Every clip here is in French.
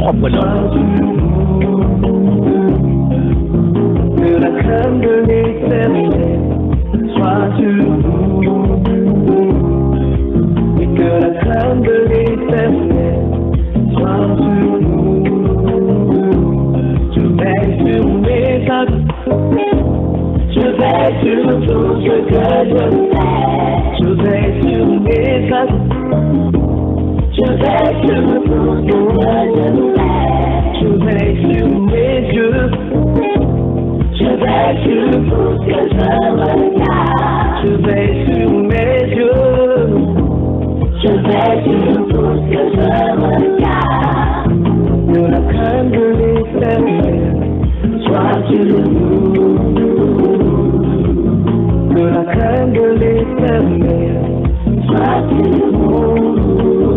propre langue. Que la crème de l'éternel soit sur nous, et que la crème de l'éternel soit sur nous. Je vais sur mes actes, je vais sur tout ce que je fais, je vais sur mes actes, je vais sur tout ce que je fais, je vais sur mes yeux. Je vais sur tout ce que je regarde, je vais sur mes yeux, je vais sur tout ce que je regarde. Que la crème de l'éternel soit sur nous, que la crème de l'éternel soit sur nous,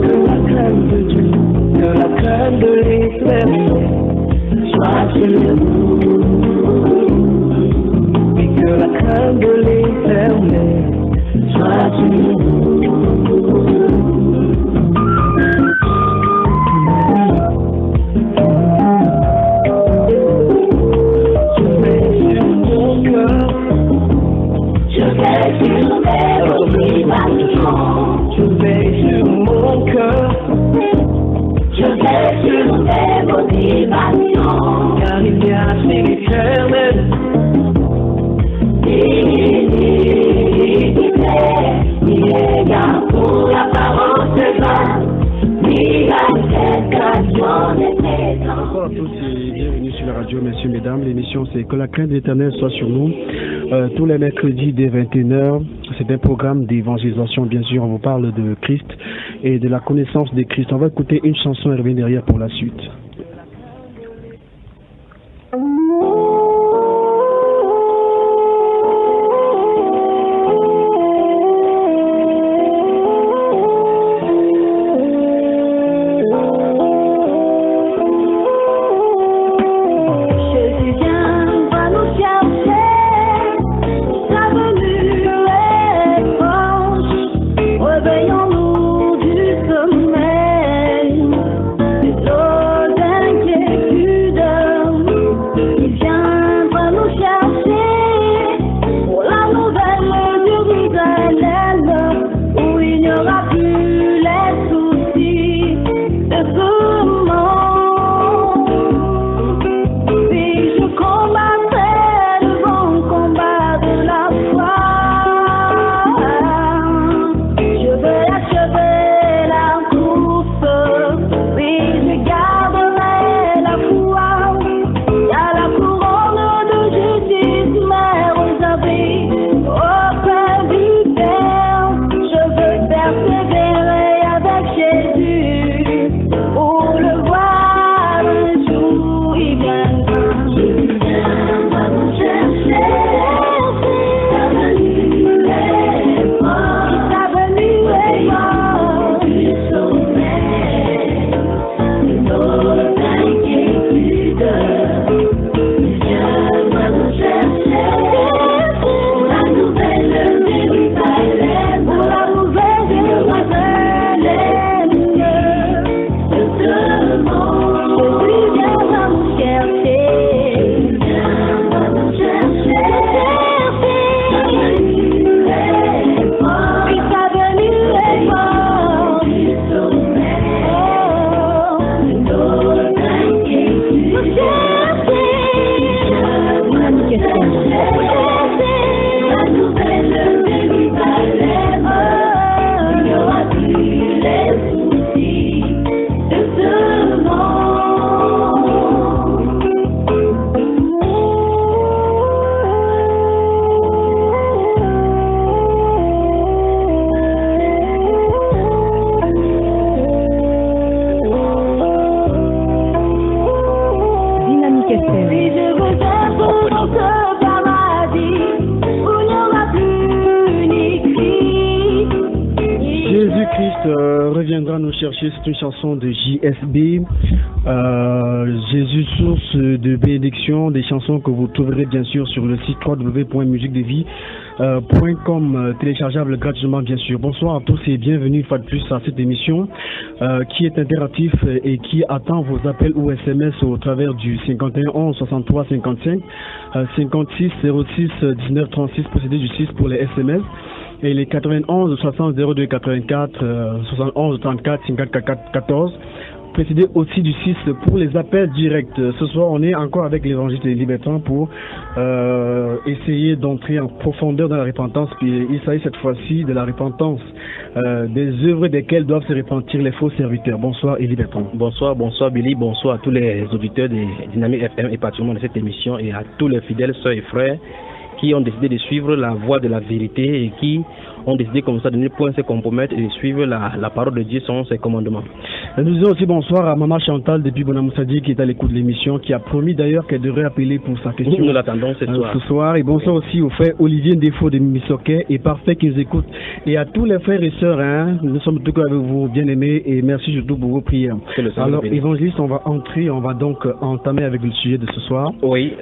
que la crème de Dieu, que la crème de l'éternel soit sur nous. Que la crème de l'éternel soit sur nous. Je vais sur mon cœur, je vais sur mes motivations, je vais sur mon cœur, je vais sur mes motivations, car il y a chez l'éternel. Bonsoir à tous et bienvenue sur la radio, messieurs, mesdames. L'émission c'est Que la crainte de l'Éternel soit sur nous. Tous les mercredis dès 21h, c'est un programme d'évangélisation. Bien sûr, on vous parle de Christ et de la connaissance de Christ. On va écouter une chanson et revenir derrière pour la suite. reviendra nous chercher, c'est une chanson de JSB, Jésus source de bénédiction, des chansons que vous trouverez bien sûr sur le site www.musiquedevie.com, téléchargeable gratuitement bien sûr. Bonsoir à tous et bienvenue une fois de plus à cette émission qui est interactive et qui attend vos appels ou SMS au travers du 51 11 63 55 56 06 19 36 précédé du 6 pour les SMS. Et les 91 60 02 84 71 34 54 14 précédé aussi du 6 pour les appels directs. Ce soir, on est encore avec l'évangile des Libertins pour essayer d'entrer en profondeur dans la repentance. Puis il s'agit cette fois-ci de la repentance des œuvres desquelles doivent se repentir les faux serviteurs. Bonsoir Élie Bertrand. Bonsoir Billy, bonsoir à tous les auditeurs de Dynamique FM et particulièrement de cette émission et à tous les fidèles sœurs et frères qui ont décidé de suivre la voie de la vérité et qui ont décidé comme ça de ne point se compromettre et de suivre la parole de Dieu selon ses commandements. Nous disons aussi bonsoir à Maman Chantal depuis Bonamoussadi qui est à l'écoute de l'émission, qui a promis d'ailleurs qu'elle devrait appeler pour sa question. Nous l'attendons ce soir. Et bonsoir aussi au frère Olivier Ndefo de Mimisoké et Parfait qui nous écoute. Et à tous les frères et sœurs, nous sommes tout avec vous, bien aimés, et merci surtout pour vos prières. Alors, évangéliste, on va donc entamer avec le sujet de ce soir. Oui.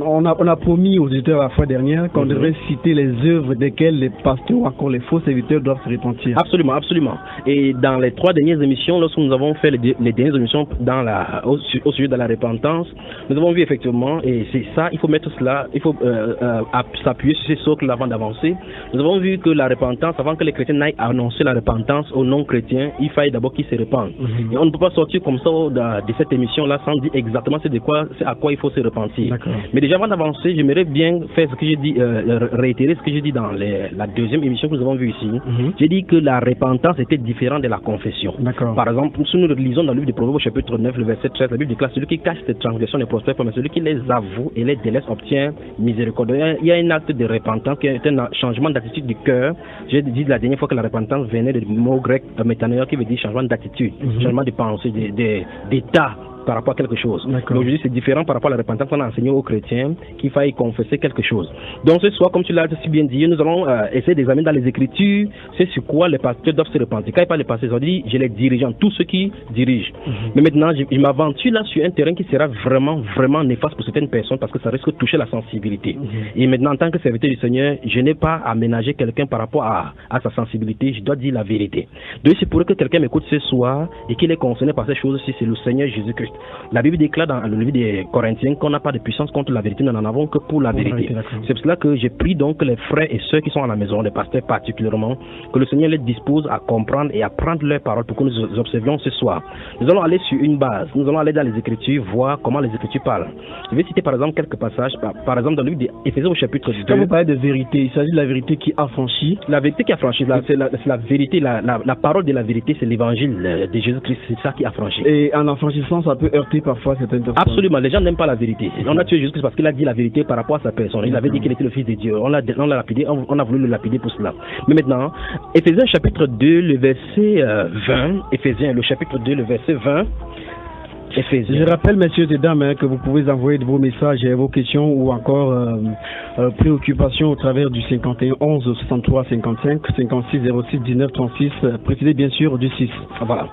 On a promis aux auditeurs la fois dernière qu'on devrait citer les œuvres desquelles les pasteurs ou encore les faux serviteurs doivent se repentir. Absolument, absolument. Et dans les 3 dernières émissions, lorsque nous avons fait les dernières émissions au sujet de la repentance, nous avons vu effectivement, et c'est ça, il faut mettre cela, il faut s'appuyer sur ces socles avant d'avancer. Nous avons vu que la repentance, avant que les chrétiens n'aillent annoncer la repentance aux non-chrétiens, il fallait d'abord qu'ils se répandent. Et on ne peut pas sortir comme ça de cette émission-là sans dire exactement c'est à quoi il faut se repentir. Mais déjà avant d'avancer, j'aimerais bien faire ce que j'ai dit, réitérer ce que j'ai dit dans la deuxième émission que nous avons vue ici. J'ai dit que la repentance était différente de la confession. Par exemple, si nous lisons dans le livre de Proverbes chapitre 9, le verset 13, la Bible déclare celui qui cache ses transgressions ne prospère pas, mais celui qui les avoue et les délaisse obtient miséricorde. Il y a un acte de repentance qui est un changement d'attitude du cœur. J'ai dit la dernière fois que la repentance venait du mot grec métanoia qui veut dire changement d'attitude, changement de pensée, d'état par rapport à quelque chose. Mais aujourd'hui, c'est différent par rapport à la repentance qu'on a enseigné aux chrétiens qu'il faille confesser quelque chose. Donc ce soir, comme tu l'as si bien dit, nous allons essayer d'examiner dans les Écritures c'est sur quoi les pasteurs doivent se repentir. Quand ils parlent des pasteurs, ils dit j'ai les dirigeants, tous ceux qui dirigent. Mais maintenant, je m'aventure là sur un terrain qui sera vraiment, vraiment néfaste pour certaines personnes parce que ça risque de toucher la sensibilité. Et maintenant, en tant que serviteur du Seigneur, je n'ai pas à ménager quelqu'un par rapport à sa sensibilité, je dois dire la vérité. Donc c'est pour que quelqu'un m'écoute ce soir et qu'il est concerné par ces choses-ci, c'est le Seigneur Jésus-Christ. La Bible déclare dans le livre des Corinthiens qu'on n'a pas de puissance contre la vérité, nous n'en avons que pour la vérité. C'est pour cela que j'ai pris donc les frères et sœurs qui sont à la maison, les pasteurs particulièrement, que le Seigneur les dispose à comprendre et à prendre leurs paroles pour que nous observions ce soir. Nous allons aller sur une base, nous allons aller dans les Écritures, voir comment les Écritures parlent. Je vais citer par exemple quelques passages, par exemple dans le livre d'Éphésiens au chapitre 2. Quand vous parlez de vérité, il s'agit de la vérité qui affranchit. La vérité qui affranchit, c'est la vérité, la parole de la vérité, c'est l'évangile de Jésus-Christ, c'est ça qui affranchit. Et en affranchissant, ça peut heurter parfois certaines personnes. Absolument, les gens n'aiment pas la vérité. On a tué Jésus-Christ parce qu'il a dit la vérité par rapport à sa personne. Il avait dit qu'il était le Fils de Dieu. On l'a lapidé, on a voulu le lapider pour cela. Mais maintenant, Éphésiens chapitre 2, le verset 20, Éphésiens, le chapitre 2, le verset 20. Je rappelle, messieurs et dames, que vous pouvez envoyer vos messages et vos questions ou encore préoccupations au travers du 51 11 63 55 56 06 19 36, précisé bien sûr du 6. Voilà.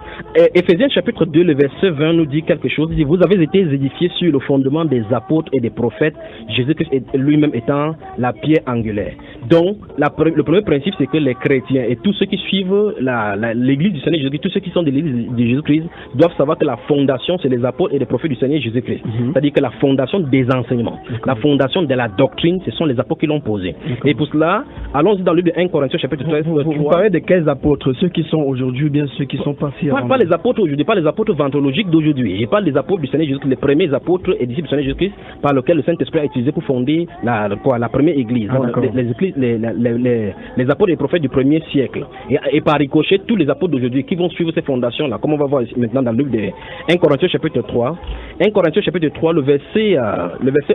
Éphésiens chapitre 2, le verset 20 nous dit quelque chose. Il dit, vous avez été édifiés sur le fondement des apôtres et des prophètes, Jésus-Christ lui-même étant la pierre angulaire. Donc, le premier principe, c'est que les chrétiens et tous ceux qui suivent l'église du Seigneur Jésus-Christ, tous ceux qui sont de l'église de Jésus-Christ, doivent savoir que la fondation, c'est les apôtres et les prophètes du Seigneur Jésus-Christ. C'est-à-dire que la fondation des enseignements, la fondation de la doctrine, ce sont les apôtres qui l'ont posée. Et pour cela, allons-y dans le livre de 1 Corinthiens chapitre 13. Vous parlez de quels apôtres? Ceux qui sont aujourd'hui ou bien ceux qui sont passés avant? Pas les apôtres aujourd'hui, pas les apôtres vantologiques d'aujourd'hui. Et pas les apôtres du Seigneur Jésus-Christ, les premiers apôtres et disciples du Seigneur Jésus-Christ par lesquels le Saint-Esprit a utilisé pour fonder la première église. Les apôtres et les prophètes du premier siècle. Et par ricochet, tous les apôtres d'aujourd'hui qui vont suivre ces fondations-là, comme on va voir maintenant dans le livre de 1 Corinthiens chapitre 3. 1 Corinthiens chapitre 3, le verset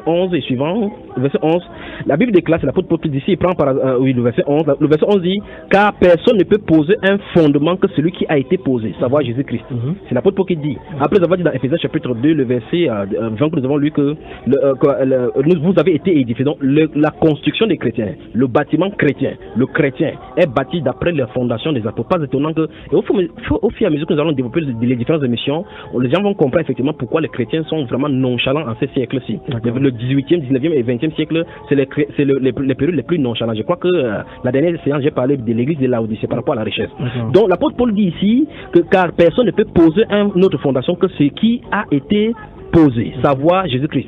11 et suivant. Le verset 11, la Bible déclare, c'est l'apôtre Paul qui dit ici, il prend le verset 11. Le verset 11 dit, car personne ne peut poser un fondement que celui qui a été posé, savoir Jésus-Christ. C'est l'apôtre Paul qui dit. Après avoir dit dans Éphésiens chapitre 2, le verset 20, que nous avons lu que vous avez été édifiés. Donc, la construction des chrétiens, le bâtiment chrétien, le chrétien est bâti d'après la fondation des apôtres. Pas étonnant que, et au fur et à mesure que nous allons développer les différentes émissions, les gens vont comprendre effectivement pourquoi les chrétiens sont vraiment nonchalants en ces siècles-ci. Le 18e, 19e et 20e siècle, c'est les périodes les plus nonchalants. Je crois que la dernière séance, j'ai parlé de l'église de Laodicée par rapport à la richesse. Donc l'apôtre Paul dit ici que car personne ne peut poser une autre fondation que ce qui a été posé, savoir Jésus-Christ.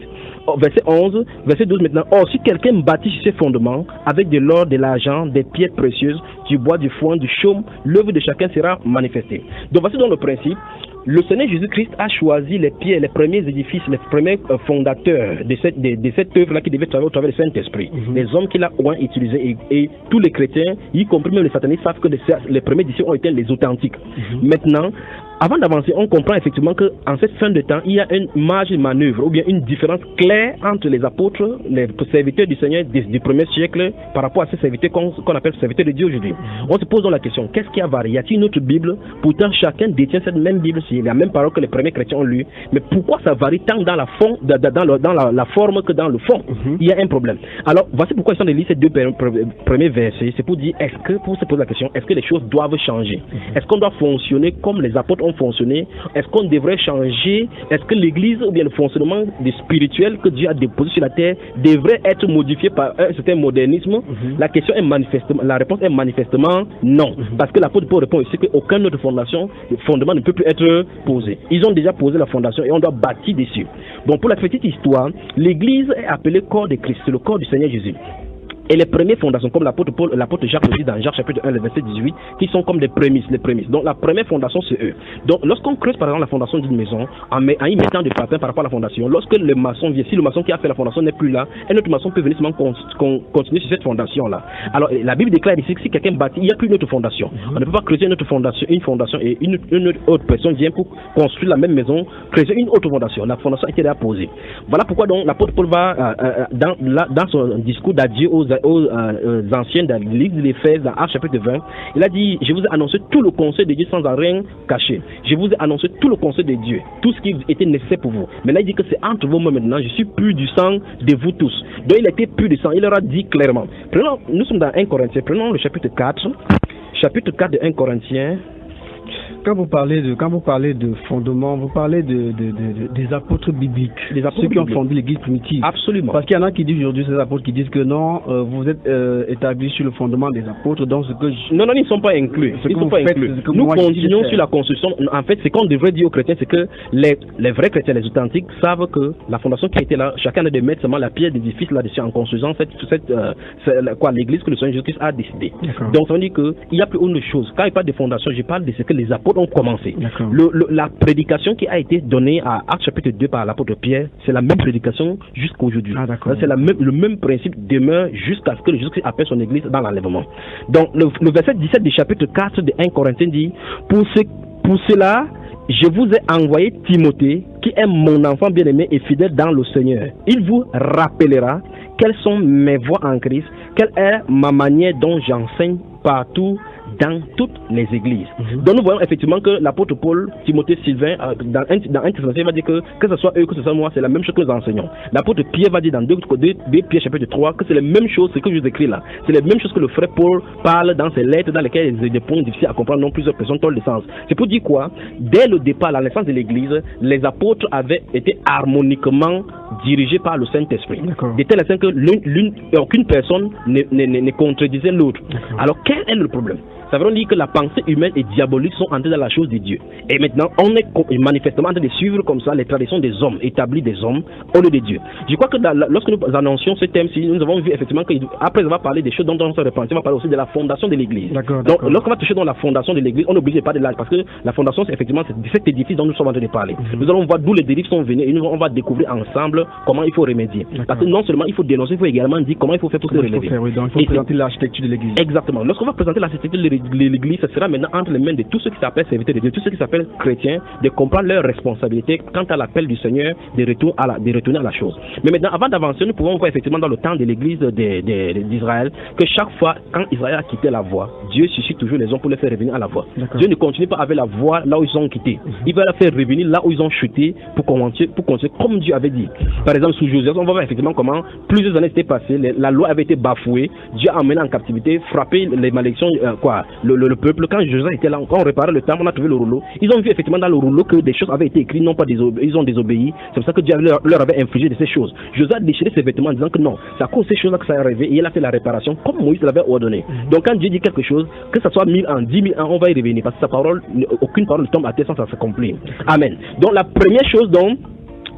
Verset 11, verset 12 maintenant. Or, si quelqu'un bâtit sur ses fondements avec de l'or, de l'argent, des pierres précieuses, du bois, du foin, du chaume, l'œuvre de chacun sera manifestée. Donc, voici donc le principe. Le Seigneur Jésus-Christ a choisi les pierres, les premiers édifices, les premiers fondateurs de cette œuvre-là qui devait travailler au travers du Saint-Esprit. Les hommes qu'il a utilisés et tous les chrétiens, y compris même les satanistes, savent que les premiers disciples ont été les authentiques. Maintenant, avant d'avancer, on comprend effectivement qu'en cette fin de temps, il y a une marge de manœuvre ou bien une différence claire entre les apôtres, les serviteurs du Seigneur du premier siècle par rapport à ces serviteurs qu'on appelle serviteurs de Dieu aujourd'hui. On se pose donc la question, qu'est-ce qui a varié? Y a-t-il une autre Bible? Pourtant, chacun détient cette même Bible, c'est la même parole que les premiers chrétiens ont lu. Mais pourquoi ça varie tant dans la forme, dans la forme que dans le fond? Il y a un problème. Alors, voici pourquoi ils sont lire ces deux premiers versets. C'est pour dire, pour se poser la question, est-ce que les choses doivent changer? Est-ce qu'on doit fonctionner comme les apôtres ont fonctionné? Est-ce qu'on devrait changer? Est-ce que l'église ou bien le fonctionnement des spirituels que Dieu a déposé sur la terre devrait être modifié par un certain modernisme? La question est manifestement, la réponse est manifestement non. Parce que l'apôtre Paul répond ici qu'aucun autre fondement ne peut plus être posé. Ils ont déjà posé la fondation et on doit bâtir dessus. Donc pour la petite histoire, l'église est appelée corps de Christ, c'est le corps du Seigneur Jésus. Et les premières fondations, comme l'apôtre Jacques le dit dans Jacques chapitre 1, le verset 18, qui sont comme les prémices. Donc la première fondation, c'est eux. Donc lorsqu'on creuse par exemple la fondation d'une maison, en y mettant des patins par rapport à la fondation, lorsque le maçon vient, si le maçon qui a fait la fondation n'est plus là, un autre maçon peut venir seulement continuer sur cette fondation-là. Alors la Bible déclare ici que si quelqu'un bâtit, il n'y a plus une autre fondation. On ne peut pas creuser une fondation et une autre personne vient pour construire la même maison, creuser une autre fondation. La fondation a été déjà posée. Voilà pourquoi donc l'apôtre Paul va dans son discours d'adieu aux anciens de l'église de l'Éphèse, dans Actes chapitre 20, il a dit, je vous ai annoncé tout le conseil de Dieu sans en rien cacher. Je vous ai annoncé tout le conseil de Dieu, tout ce qui était nécessaire pour vous. Maintenant, il dit que c'est entre vous maintenant, je suis pur du sang de vous tous. Donc, il a été pur du sang, il leur a dit clairement. Nous sommes dans 1 Corinthiens, prenons le chapitre 4 de 1 Corinthiens. Quand vous parlez de fondement, vous parlez des apôtres bibliques, ceux qui ont fondé l'église primitive. Absolument. Parce qu'il y en a qui disent aujourd'hui, ces apôtres qui disent que non, vous êtes établis sur le fondement des apôtres, donc ce que non, ils ne sont pas inclus. Ils sont pas inclus. Nous continuons sur la construction. En fait, ce qu'on devrait dire aux chrétiens, c'est que les vrais chrétiens, les authentiques, savent que la fondation qui a été là, chacun a de mettre seulement la pierre d'édifice là-dessus en construisant l'église que le Seigneur Jésus-Christ a décidé. Donc, on dit qu'il n'y a plus autre chose. Quand il parle de fondation, je parle de ce que les apôtres ont commencé. La prédication qui a été donnée à Actes chapitre 2 par l'apôtre Pierre, c'est la même prédication jusqu'à aujourd'hui. C'est le même principe demeure jusqu'à ce que Jésus-Christ appelle son église dans l'enlèvement. Donc le verset 17 du chapitre 4 de 1 Corinthiens dit, pour cela, je vous ai envoyé Timothée, qui est mon enfant bien-aimé et fidèle dans le Seigneur. Il vous rappellera quelles sont mes voies en Christ, quelle est ma manière dont j'enseigne partout dans toutes les églises. Donc nous voyons effectivement que l'apôtre Paul, Timothée, Sylvain, dans un Thessaloniciens va dire que ce soit eux, que ce soit moi, c'est la même chose que nous enseignons. L'apôtre Pierre va dire dans 2 Pierre chapitre 3 que c'est la même chose, ce que je vous écris là. C'est la même chose que le frère Paul parle dans ses lettres dans lesquelles il y a des points difficiles à comprendre, non plusieurs personnes dans le sens. C'est pour dire quoi? Dès le départ, la naissance de l'église, les apôtres avaient été harmoniquement dirigés par le Saint-Esprit. De telle sorte que aucune personne ne contredisait l'autre. Alors quel est le problème? Ça veut dire que la pensée humaine et diabolique sont entrées dans la chose de Dieu. Et maintenant, on est manifestement en train de suivre comme ça les traditions des hommes, établies des hommes, au lieu de Dieu. Je crois que lorsque nous annoncions ce thème-ci, nous avons vu effectivement qu'après avoir parlé des choses dont on se repentit, on va parler aussi de la fondation de l'église. Donc, lorsqu'on va toucher dans la fondation de l'église, on n'oblige pas de l'âge, parce que la fondation, c'est effectivement cet édifice dont nous sommes en train de parler. Nous allons voir d'où les dérives sont venues et on va découvrir ensemble dire comment il faut remédier. Parce que non seulement il faut dénoncer, il faut également dire comment il faut faire pour se relever. Donc il faut présenter l'architecture de l'Église. Exactement. Lorsqu'on va présenter l'architecture de l'Église, ça sera maintenant entre les mains de tous ceux qui s'appellent serviteurs de Dieu, tous ceux qui s'appellent chrétiens, de comprendre leurs responsabilités quant à l'appel du Seigneur de retourner à la chose. Mais maintenant, avant d'avancer, nous pouvons voir effectivement dans le temps de l'Église d'Israël que chaque fois, quand Israël a quitté la voie, Dieu suscite toujours les hommes pour les faire revenir à la voie. Dieu ne continue pas avec la voie là où ils ont quitté. Il va les faire revenir là où ils ont chuté pour continuer comme Dieu avait dit. Par exemple, sous Joseph, on va voir effectivement comment plusieurs années s'étaient passées, la loi avait été bafouée, Dieu a emmené en captivité, frappé les malédictions, le peuple. Quand Joseph était là, quand on réparait le temple, on a trouvé le rouleau. Ils ont vu effectivement dans le rouleau que des choses avaient été écrites, non pas ils ont désobéi. C'est pour ça que Dieu leur avait infligé de ces choses. Joseph a déchiré ses vêtements en disant que non, c'est à cause de ces choses-là que ça est arrivé et il a fait la réparation comme Moïse l'avait ordonné. Donc quand Dieu dit quelque chose, que ce soit 1000 ans, 10 000 ans, on va y revenir parce que sa parole, aucune parole ne tombe à terre sans ça s'accomplir. Amen. Donc la première chose dont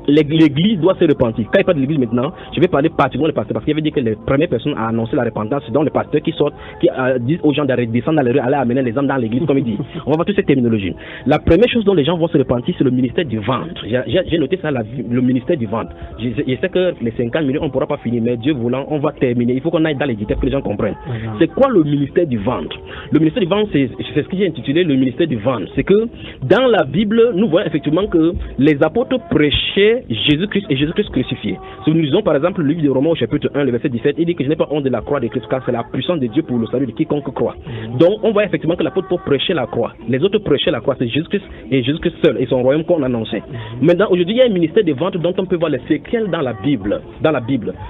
l'Église doit se repentir. Quand il parle de l'Église maintenant, je vais parler particulièrement des pasteurs parce qu'il avait dit que les premières personnes à annoncer la repentance, c'est donc les pasteurs qui sortent, qui disent aux gens de descendre dans les rues, aller amener les hommes dans l'Église, comme il dit. On va voir toute cette terminologie. La première chose dont les gens vont se repentir, c'est le ministère du ventre. J'ai noté ça, le ministère du ventre. Je sais que les 50 minutes, on ne pourra pas finir, mais Dieu voulant, on va terminer. Il faut qu'on aille dans les détails pour que les gens comprennent. C'est quoi le ministère du ventre? Le ministère du ventre, c'est ce que j'ai intitulé le ministère du ventre. C'est que dans la Bible, nous voyons effectivement que les apôtres prêchaient Jésus-Christ et Jésus-Christ crucifié. Si nous lisons par exemple le livre de Romains au chapitre 1, le verset 17, il dit que je n'ai pas honte de la croix de Christ car c'est la puissance de Dieu pour le salut de quiconque croit. Donc on voit effectivement que l'apôtre Paul prêchait la croix. Les autres prêchaient la croix, c'est Jésus-Christ et Jésus-Christ seul et son royaume qu'on annonçait. Maintenant aujourd'hui il y a un ministère de vente dont on peut voir les séquelles dans la Bible.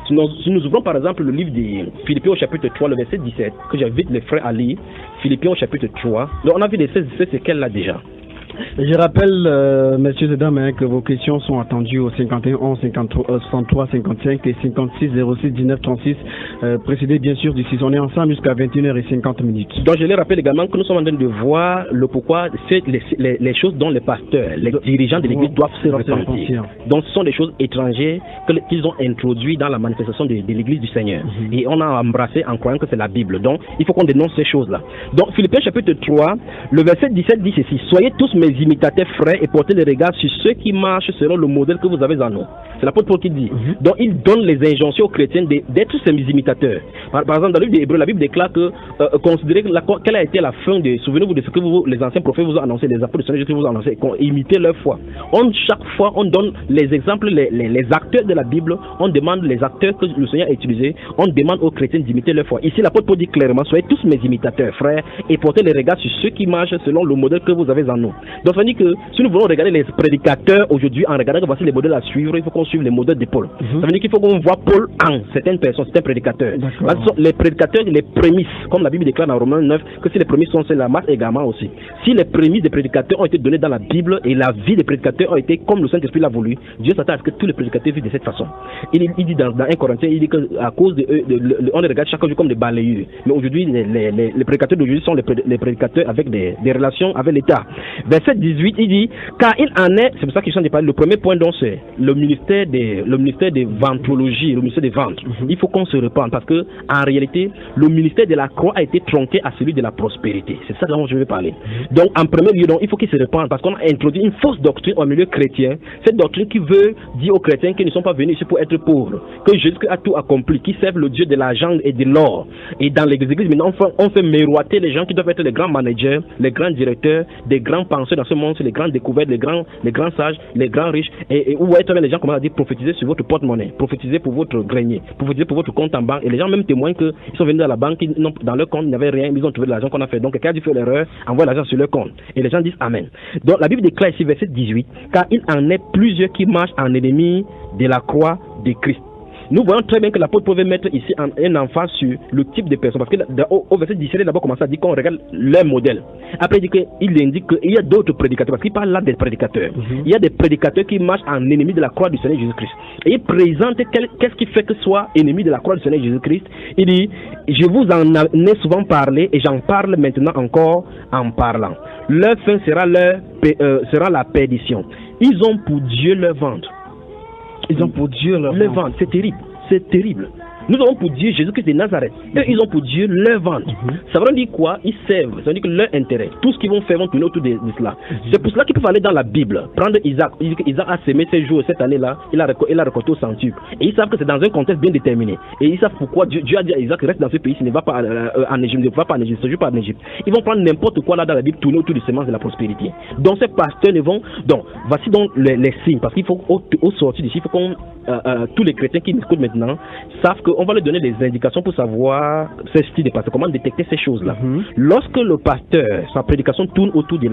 Si nous ouvrons par exemple le livre de Philippiens au chapitre 3, le verset 17, que j'invite les frères à lire, Philippiens au chapitre 3, donc on a vu ces séquelles là déjà. Je rappelle, messieurs et dames, que vos questions sont attendues au 51 11 63 55 et 56 06 19 36, précédé bien sûr du 6. On est ensemble jusqu'à 21h50. Donc je les rappelle également que nous sommes en train de voir le pourquoi c'est les choses dont les pasteurs, les dirigeants de l'Église doivent se repentir. Donc ce sont des choses étrangères qu'ils ont introduites dans la manifestation de l'Église du Seigneur. Et on a embrassé en croyant que c'est la Bible. Donc il faut qu'on dénonce ces choses-là. Donc Philippiens chapitre 3, le verset 17 dit ceci: soyez tous mes imitateurs frères et portez les regards sur ceux qui marchent selon le modèle que vous avez en nous. C'est l'apôtre Paul qui dit. Donc il donne les injonctions aux chrétiens d'être ces imitateurs. Par exemple dans le livre des Hébreux, la Bible déclare que considérez quelle a été la fin de, souvenez-vous de ce que les anciens prophètes vous ont annoncé, les apôtres du Seigneur Jésus vous ont annoncé, imitez leur foi. Chaque fois on donne les exemples, les acteurs de la Bible, on demande les acteurs que le Seigneur a utilisés, on demande aux chrétiens d'imiter leur foi. Ici l'apôtre Paul dit clairement: soyez tous mes imitateurs frères et portez les regards sur ceux qui marchent selon le modèle que vous avez en nous. Donc ça veut dire que si nous voulons regarder les prédicateurs aujourd'hui, en regardant que voici les modèles à suivre, il faut qu'on suive les modèles de Paul. Ça veut dire qu'il faut qu'on voit Paul en certaines personnes, certains prédicateurs. Les prédicateurs, les prémices, comme la Bible déclare dans Romains 9, que si les prémices sont celles, la masse également aussi. Si les prémices des prédicateurs ont été données dans la Bible et la vie des prédicateurs a été comme le Saint-Esprit l'a voulu, Dieu s'attend à ce que tous les prédicateurs vivent de cette façon. Il dit dans 1 Corinthiens, il dit qu'à cause de eux, on les regarde chaque jour comme des balayeurs. Mais aujourd'hui, les prédicateurs d'aujourd'hui sont les prédicateurs avec des relations avec l'État. Verset 18, il dit: car il en est, c'est pour ça qu'il chante de parler, le premier point donc c'est le ministère des ventrologies, le ministère des ventres. Il faut qu'on se repente parce que en réalité, le ministère de la croix a été tronqué à celui de la prospérité. C'est ça dont je vais parler. Donc en premier lieu, donc, il faut qu'ils se repentent parce qu'on a introduit une fausse doctrine au milieu chrétien. Cette doctrine qui veut dire aux chrétiens qu'ils ne sont pas venus ici pour être pauvres, que Jésus a tout accompli, qui servent le Dieu de l'argent et de l'or. Et dans les églises, maintenant, on fait miroiter les gens qui doivent être les grands managers, les grands directeurs, des grands penseurs dans ce monde, c'est les grandes découvertes, les grands sages, les grands riches. Et où est-ce que les gens commencent à dire prophétiser sur votre porte-monnaie, prophétiser pour votre grenier, prophétiser pour votre compte en banque. Et les gens même témoignent qu'ils sont venus dans la banque, dans leur compte, il n'y avait rien, mais ils ont trouvé de l'argent qu'on a fait. Donc quelqu'un a dû faire l'erreur, envoie l'argent sur leur compte. Et les gens disent Amen. Donc la Bible déclare ici, verset 18, car il en est plusieurs qui marchent en ennemi de la croix de Christ. Nous voyons très bien que l'apôtre pouvait mettre ici un emphase sur le type de personne. Parce que au verset 17, il a d'abord commencé à dire qu'on regarde leur modèle. Après, il indique qu'il y a d'autres prédicateurs. Parce qu'il parle là des prédicateurs. Il y a des prédicateurs qui marchent en ennemi de la croix du Seigneur Jésus-Christ. Et il présente qu'est-ce qui fait que soit ennemi de la croix du Seigneur Jésus-Christ. Il dit, je vous en ai souvent parlé et j'en parle maintenant encore en parlant. Leur fin sera la perdition. Ils ont pour Dieu leur ventre. Ils ont pour Dieu leur ventre. C'est terrible. C'est terrible. Nous avons pour Dieu Jésus-Christ de Nazareth. Eux, ils ont pour Dieu leur ventre. Ça veut dire quoi? Ils servent. Ça veut dire que leur intérêt, tout ce qu'ils vont faire vont tourner autour de cela. C'est pour cela qu'ils peuvent aller dans la Bible, prendre Isaac. Isaac a semé ces jours, cette année-là, il a récolté au centuple. Et ils savent que c'est dans un contexte bien déterminé. Et ils savent pourquoi Dieu a dit à Isaac, reste dans ce pays, il ne va pas en Égypte, ne va pas en Égypte, ne se joue pas en Égypte. Ils vont prendre n'importe quoi là dans la Bible, tourner autour des semences de la prospérité. Donc ces pasteurs ne vont. Donc, voici donc les signes, parce qu'il faut au sortir d'ici, il faut qu'on tous les chrétiens qui nous écoutent maintenant savent qu'on va leur donner des indications pour savoir ce style de pasteur, comment détecter ces choses-là. Lorsque le pasteur, sa prédication tourne autour des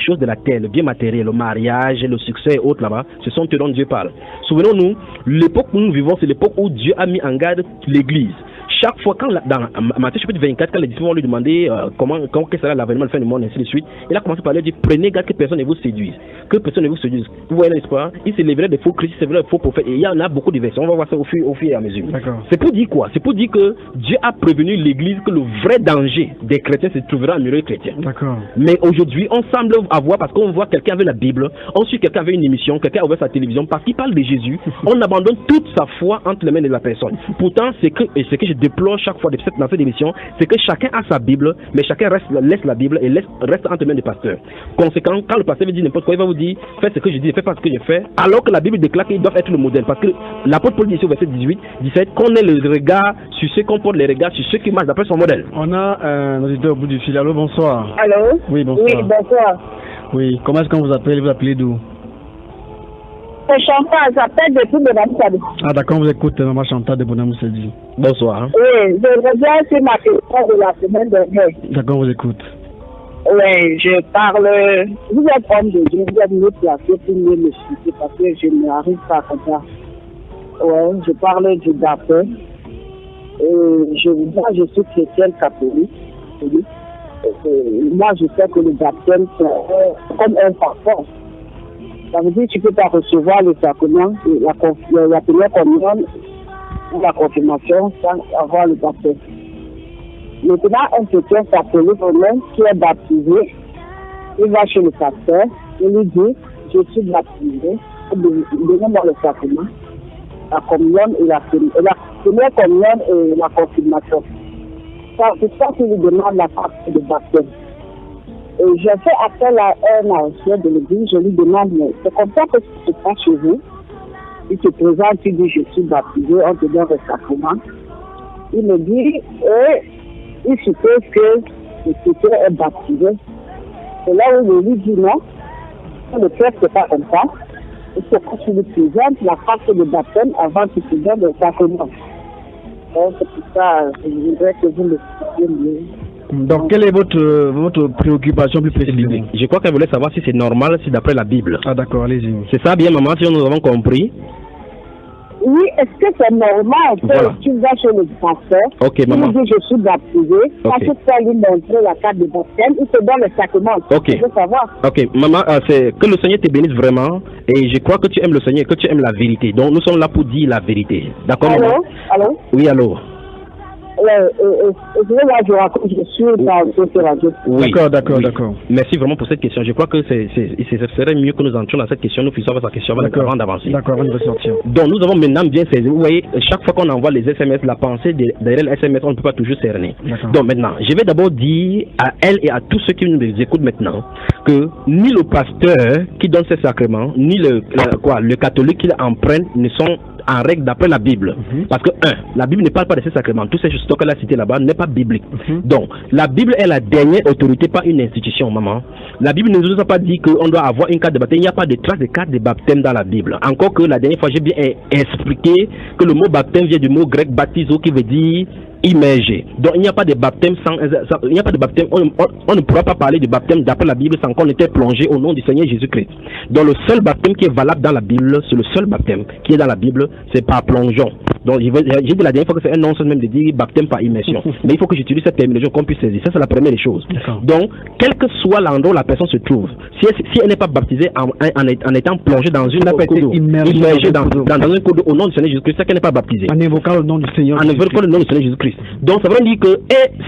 choses de la terre, le bien matériel, le mariage, le succès et autres là-bas, ce sont eux dont Dieu parle. Souvenons-nous, l'époque où nous vivons, c'est l'époque où Dieu a mis en garde l'Église. Chaque fois, quand dans Matthieu chapitre 24, quand les disciples vont lui demander quel sera l'avènement, le fin du monde, ainsi de suite, il a commencé par leur dire, prenez garde que personne ne vous séduise. Que personne ne vous séduise. Vous voyez, n'est-ce pas? Il s'élèverait des faux Christ, il s'élèverait des faux prophètes. Et il y en a beaucoup de versions. On va voir ça au fur et à mesure. C'est pour dire quoi? C'est pour dire que Dieu a prévenu l'Église que le vrai danger des chrétiens se trouvera en milieu chrétien. Mais aujourd'hui, on semble avoir, parce qu'on voit quelqu'un avec la Bible, on suit quelqu'un avec une émission, quelqu'un avec sa télévision, parce qu'il parle de Jésus, on abandonne toute sa foi entre les mains de la personne. Pourtant, c'est que je déplore chaque fois dans cette émission, c'est que chacun a sa Bible, mais chacun laisse la Bible et reste entre les mains des pasteurs. Conséquent, quand le pasteur veut dire n'importe quoi, il va vous dire faites ce que je dis, faites pas ce que je fais, alors que la Bible déclare qu'ils doivent être le modèle. Parce que l'apôtre Paul dit au verset 18-17 qu'on ait le regard sur ceux qu'on porte les regards sur ceux qui marchent d'après son modèle. On a un auditeur au bout du fil. Allô, bonsoir. Allô? Oui, bonsoir. Oui, bonsoir. Oui, comment est-ce qu'on vous appelle? Vous appelez d'où? C'est Chantal, j'appelle depuis Bonamoussadi. Ah d'accord, on vous écoute, maman Chantal de Bonamoussadi. Bonsoir. Oui, je reviens sur ma question de la semaine dernière. D'accord, on vous écoute. Oui, je parle. Vous êtes homme de Dieu, vous êtes mieux placé pour mieux m'expliquer parce que je n'arrive pas à comprendre. Oui, je parle du baptême. Moi, je suis chrétienne catholique. Moi, je sais que le baptême, c'est comme un passeport. Ça veut dire que tu ne peux pas recevoir le sacrement, la première communion ou la confirmation sans avoir le baptême. Maintenant, un chrétien catholique qui est baptisé, il va chez le pasteur, il lui dit, je suis baptisé, donnez-moi le sacrement, la communion et la première communion et la confirmation. C'est ça qu'il lui demande la partie de baptême. Et je fais appel à un ancien de l'église, je lui demande, mais c'est comme ça que ça se passe chez vous. Il se présente, il dit, je suis baptisé, on te donne le sacrement. Il me dit, il suppose que le chrétien est baptisé. C'est là où je lui dis non, le texte n'est pas comme ça. Il faut que tu lui présentes la partie de baptême avant qu'il te donne le sacrement. Donc c'est pour ça, je voudrais que vous l'expliquiez mieux. Donc, quelle est votre préoccupation plus précisément? Je crois qu'elle voulait savoir si c'est normal, si d'après la Bible. Ah d'accord, allez-y. C'est ça bien, maman, si nous avons compris? Oui, est-ce que c'est normal que tu vas chez le pasteur, ok, maman. Il dit je suis baptisé, quand tu peux lui montrer la carte de baptême, il te donne le sacrement. Ok. Je veux savoir. Ok, maman, c'est que le Seigneur te bénisse vraiment, et je crois que tu aimes le Seigneur, que tu aimes la vérité. Donc nous sommes là pour dire la vérité. D'accord, maman? Allô? Oui, allô? Je raconte, je suis dans ce radio. Oui. D'accord. Merci vraiment pour cette question. Je crois que ce serait mieux que nous entrions dans cette question, nous puissions avoir sa question avant d'avancer. D'accord, on va sortir. Donc nous avons maintenant bien saisi. Vous voyez, chaque fois qu'on envoie les SMS, la pensée derrière les SMS, on ne peut pas toujours cerner. Donc maintenant, je vais d'abord dire à elle et à tous ceux qui nous écoutent maintenant que ni le pasteur qui donne ces sacrements, ni le catholique qui l'emprunte ne sont en règle d'après la Bible. Parce que, la Bible ne parle pas de ces sacrements. Tous ces choses qu'elle a citées là-bas n'est pas biblique. Donc, la Bible est la dernière autorité, pas une institution, maman. La Bible ne nous a pas dit qu'on doit avoir une carte de baptême. Il n'y a pas de trace de carte de baptême dans la Bible. Encore que la dernière fois, j'ai bien expliqué que le mot baptême vient du mot grec baptizo qui veut dire immergé. Donc il n'y a pas de baptême il n'y a pas de baptême, on ne pourra pas parler de baptême d'après la Bible sans qu'on était plongé au nom du Seigneur Jésus-Christ. Donc le seul baptême qui est valable dans la Bible, c'est le seul baptême qui est dans la Bible, c'est par plongeon. Donc j'ai dit la dernière fois que c'est un non-sens même de dire baptême par immersion. Mais il faut que j'utilise cette terminologie qu'on puisse saisir. Ça c'est la première des choses. Donc quel que soit l'endroit où la personne se trouve, si elle n'est pas baptisée en étant plongée dans une cour d'eau, immergée dans un cours d'eau au nom du Seigneur Jésus-Christ, c'est qu'elle n'est pas baptisée. En évoquant le nom du Seigneur Jésus-Christ. Donc ça veut dire que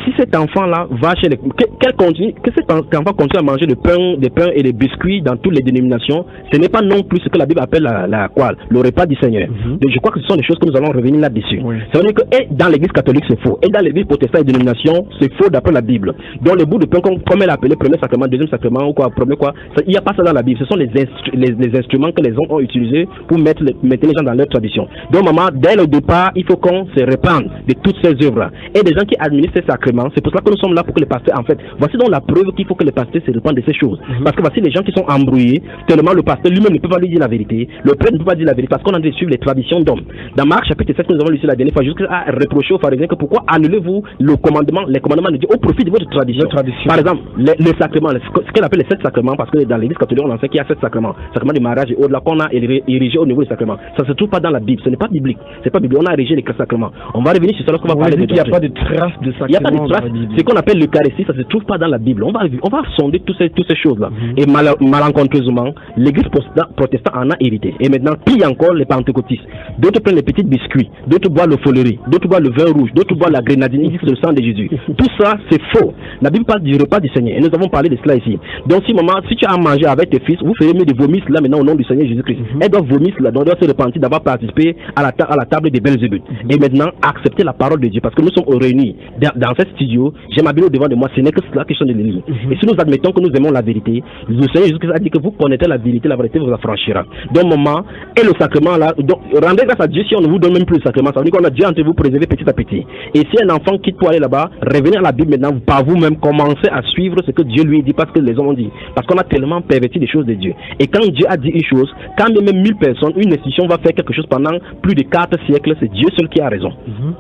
si cet enfant-là va chez que cet enfant continue à manger des pains et des biscuits dans toutes les dénominations, ce n'est pas non plus ce que la Bible appelle le repas du Seigneur. Donc je crois que ce sont des choses que nous allons revenir là-dessus. Oui. Ça veut dire que et dans l'église catholique, c'est faux. Et dans l'église protestante et dénomination, c'est faux d'après la Bible. Donc, le bout de pain, comme elle a appelé premier sacrement, deuxième sacrement, ou quoi, premier quoi, il n'y a pas ça dans la Bible. Ce sont les instruments que les hommes ont utilisés pour mettre les gens dans leur tradition. Donc, maman, dès le départ, il faut qu'on se répande de toutes ces œuvres. Et des gens qui administrent ces sacrements, c'est pour cela que nous sommes là pour que les pasteurs, en fait, voici donc la preuve qu'il faut que les pasteurs se répandent de ces choses. Parce que voici les gens qui sont embrouillés, tellement le pasteur lui-même ne peut pas lui dire la vérité, le prêtre ne peut pas dire la vérité, parce qu'on a dû suivre les traditions d'hommes. Dans Marc chapitre 7, nous avons lu la dernière fois, jusqu'à reprocher aux pharisiens que pourquoi annulez-vous les commandements de Dieu au profit de votre tradition. Par exemple, les sacrements, ce qu'elle appelle les 7 sacrements, parce que dans l'église catholique, on enseigne qu'il y a 7 sacrements. Sacrement du mariage et au-delà qu'on a érigé au niveau des sacrements. Ça ne se trouve pas dans la Bible, ce n'est pas biblique. C'est pas biblique, on a érigé les sacrements. On va revenir sur ça lorsqu'on va parler de il n'y a pas de traces de sacrements. Il n'y a pas de traces. Ce qu'on appelle l'Eucharistie, ça ne se trouve pas dans la Bible. On va sonder toutes ces choses-là. Et malencontreusement, l'église protestante en a hérité. Et maintenant, pire encore, les pentecôtistes. D'autres prennent les petits biscuits, d'autres boivent le folerie, d'autres boivent le vin rouge, d'autres boivent la grenadine, ils disent le sang de Jésus. Tout ça, c'est faux. La Bible parle du repas du Seigneur. Et nous avons parlé de cela ici. Donc, si tu as mangé avec tes fils, vous ferez mieux de vomir cela maintenant au nom du Seigneur Jésus-Christ. Elles doivent vomir cela, donc elles doivent se repentir d'avoir participé à la table des Belzébuth. Et maintenant, accepter la parole de Dieu. Parce que nous sommes réunis dans ce studio. J'ai ma Bible devant de moi. Ce n'est que cela qui change de l'île. Et si nous admettons que nous aimons la vérité, le Seigneur Jésus-Christ a dit que vous connaissez la vérité vous affranchira. Donc, maman, et le sacrement là, donc, rendez grâce à Dieu si on ne vous donne même plus le sacrement. Ça veut dire qu'on a Dieu entre vous préserver petit à petit. Et si un enfant quitte pour aller là-bas, revenez à la Bible maintenant, par vous-même, commencez à suivre ce que Dieu lui dit, parce que les hommes ont dit. Parce qu'on a tellement perverti les choses de Dieu. Et quand Dieu a dit une chose, quand même 1000 personnes, une institution va faire quelque chose pendant plus de 4 siècles, c'est Dieu seul qui a raison.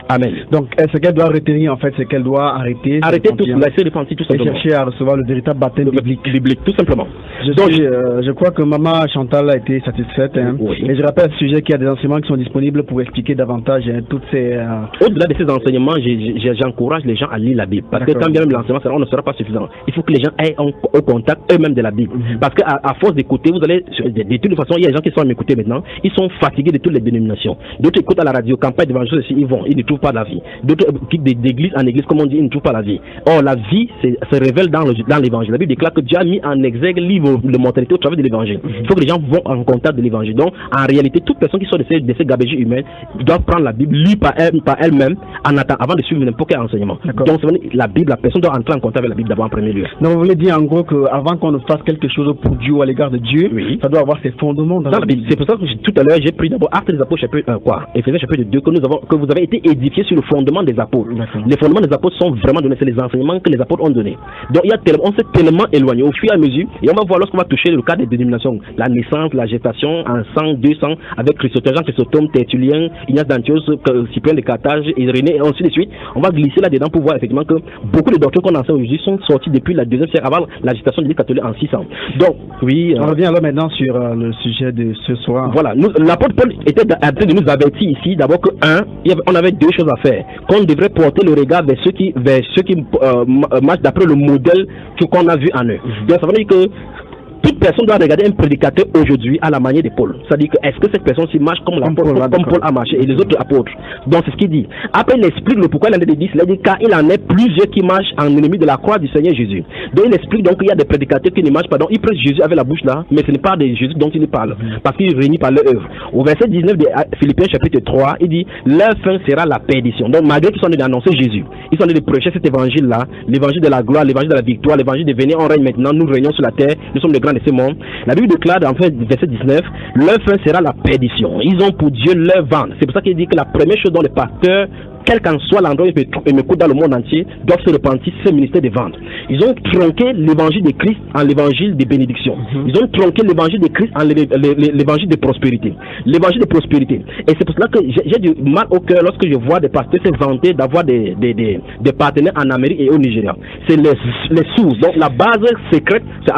Amen. Donc, ce qu'elle doit retenir, en fait, c'est qu'elle doit arrêter tout, laisser repentir tout simplement. Et chercher à recevoir le véritable baptême biblique, tout simplement. Je crois que maman Chantal a été satisfaite. Oui. Et je rappelle à ce sujet qu'il y a des enseignements qui sont disponibles pour expliquer davantage toutes ces... Au-delà de ces enseignements, j'encourage les gens à lire la Bible. Parce que quand bien même l'enseignement, on ne sera pas suffisant. Il faut que les gens aient au contact eux-mêmes de la Bible. Parce qu'à force d'écouter, vous allez... De toute façon, il y a des gens qui sont à m'écouter maintenant. Ils sont fatigués de toutes les dénominations. D'autres écoutent à la radio, campagne d'évangile, ils ne trouvent pas la vie. D'autres quittent d'église en église, comme on dit, ils ne trouvent pas la vie. Or, la vie se révèle dans l'évangile. La Bible déclare que Dieu a mis en exergue livre de mortalité au travers de l'évangile. Il faut que les gens vont en contact de l'évangile. Donc, en réalité, toute personne qui sort de ces gabegies humaines doit prendre la Bible, lire par elle-même, avant de suivre n'importe quel enseignement. Donc, la Bible, la personne doit entrer en contact avec la Bible d'abord en premier lieu. Donc, vous voulez dire en gros qu'avant qu'on ne fasse quelque chose pour Dieu ou à l'égard de Dieu, ça doit avoir ses fondements dans la Bible. C'est pour ça que tout à l'heure, j'ai pris d'abord Actes des Apôtres, chapitre 1, Éphésiens chapitre 2, que vous avez été édifiés sur le fondement des apôtres. Les fondements des apôtres sont vraiment donnés, c'est les enseignements que les apôtres ont donnés. Donc, on s'est tellement éloigné au fur et à mesure, et on va voir lorsqu'on va toucher le cas des dénominations, la naissance, la gestation, en 100, 200, avec Jean Chrysostome, Tertullien, Ignace d'Antioche, Cyprien de Carthage, Irénée, et ainsi de suite. On va glisser là-dedans pour voir effectivement que beaucoup de doctrines qu'on enseigne aujourd'hui sont sorties depuis la 2e siècle avant la gestation de l'Église catholique en 600. Donc, oui. On revient alors maintenant sur le sujet de ce soir. Voilà, l'apôtre Paul était en train de nous avertir ici, d'abord que, on avait 2 choses à faire. Qu'on devrait porter le regard vers ceux qui marchent d'après le modèle qu'on a vu en eux. Donc, ça veut dire que toute personne doit regarder un prédicateur aujourd'hui à la manière de Paul. C'est-à-dire que est-ce que cette personne-ci marche comme Paul a marché et les autres apôtres. Donc c'est ce qu'il dit. Après il explique le pourquoi il en est des 10. Il a dit car il en est plusieurs qui marchent en ennemi de la croix du Seigneur Jésus. Donc il explique donc qu'il y a des prédicateurs qui ne marchent pas. Donc ils prêchent Jésus avec la bouche là, mais ce n'est pas de Jésus dont il parle. Parce qu'il réunit par leur œuvre. Au verset 19 de Philippiens chapitre 3, il dit leur fin sera la perdition. Donc malgré qu'ils sont en train d'annoncer Jésus, ils sont en train de prêcher cet évangile là, l'évangile de la gloire, l'évangile de la victoire, l'évangile de venir, on règne maintenant, nous régnons sur la terre, nous sommes les grands de ce monde. La Bible déclare dans verset 19, leur fin sera la perdition. Ils ont pour Dieu leur ventre. C'est pour ça qu'il dit que la première chose dont les pasteurs, quel qu'en soit l'endroit où ils m'écoutent dans le monde entier, doivent se repentir, c'est le ministère des ventes. Ils ont tronqué l'évangile de Christ en l'évangile de bénédiction. Ils ont tronqué l'évangile de Christ en l'évangile de prospérité. L'évangile de prospérité. Et c'est pour cela que j'ai du mal au cœur lorsque je vois des pasteurs se vanter d'avoir des partenaires en Amérique et au Nigeria. C'est les sources. Donc la base secrète, c'est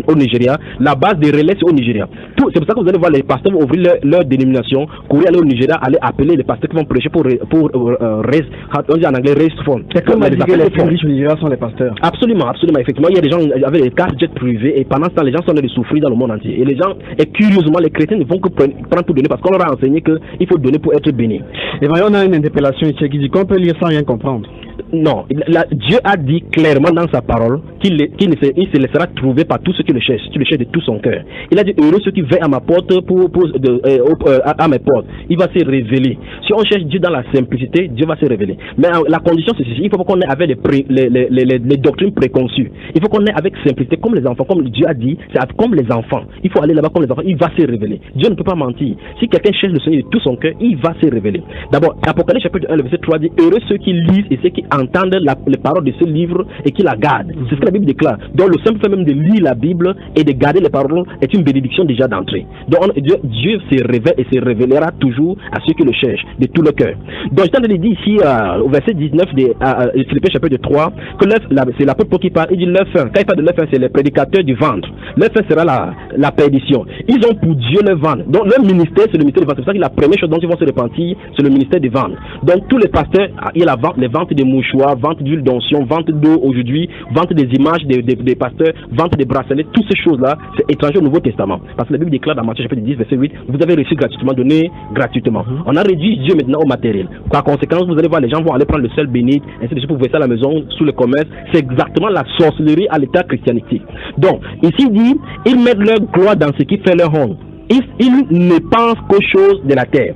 au Nigeria. La base des relais, c'est au Nigeria. C'est pour ça que vous allez voir les pasteurs ouvrir leur dénomination, courir aller au Nigeria, aller appeler les pasteurs qui vont prêcher pour raise, on dit en anglais raise fund. C'est comme on dit que les plus riches au Nigeria sont les pasteurs. Absolument, absolument. Effectivement, il y a des gens avec des cartes jets privées et pendant ce temps, les gens sont en train de souffrir dans le monde entier. Et les gens, et curieusement, les chrétiens ne font que prendre pour donner parce qu'on leur a enseigné qu'il faut donner pour être béni. Et bien, on a une interpellation ici qui dit qu'on peut lire sans rien comprendre. Non, Dieu a dit clairement dans sa parole qu'il se laissera trouver par tous ceux qui le cherchent de tout son cœur. Il a dit heureux ceux qui veillent à ma porte à mes portes. Il va se révéler. Si on cherche Dieu dans la simplicité, Dieu va se révéler. Mais la condition c'est ceci, il faut qu'on ait avec les doctrines préconçues. Il faut qu'on ait avec simplicité, comme les enfants, comme Dieu a dit, c'est comme les enfants. Il faut aller là-bas comme les enfants, il va se révéler. Dieu ne peut pas mentir. Si quelqu'un cherche le Seigneur de tout son cœur, il va se révéler. D'abord, Apocalypse chapitre 1, le verset 3 dit heureux ceux qui lisent et ceux qui entendent les paroles de ce livre et qui la gardent. C'est ce que la Bible déclare. Donc le simple fait même de lire la Bible et de garder les paroles est une bénédiction déjà d'entrée. Donc Dieu se révèle et se révélera toujours à ceux qui le cherchent de tout le cœur. Donc je t'en ai dit ici au verset 19 de Philippiens chapitre 3 que c'est l'apôtre Paul qui parle. Il dit leur fin. Quand il parle de leur fin, c'est les prédicateurs du ventre. Leur fin sera la perdition. Ils ont pour Dieu le ventre. Donc leur ministère c'est le ministère du ventre. C'est pour ça que la première chose dont ils vont se repentir c'est le ministère du ventre. Donc tous les pasteurs, il y a les ventes des mouchoirs, vente d'huile d'onction, vente d'eau aujourd'hui, vente des images des pasteurs, vente des bracelets, toutes ces choses-là, c'est étranger au Nouveau Testament. Parce que la Bible déclare dans Matthieu chapitre 10, verset 8, vous avez reçu gratuitement, donné gratuitement. On a réduit Dieu maintenant au matériel. Par conséquent, vous allez voir, les gens vont aller prendre le sel béni, ainsi de suite, pour vous ça à la maison, sous le commerce. C'est exactement la sorcellerie à l'état christianistique. Donc, ici il dit, ils mettent leur gloire dans ce qui fait leur honte. Ils ne pensent qu'aux choses de la terre.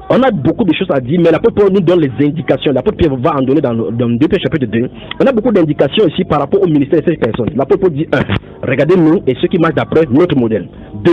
On a beaucoup de choses à dire, mais l'apôtre Paul nous donne les indications. L'apôtre Pierre va en donner dans 2 Pierre chapitre 2. On a beaucoup d'indications ici par rapport au ministère de ces personnes. L'apôtre Paul dit 1. Regardez-nous et ceux qui marchent d'après notre modèle. 2.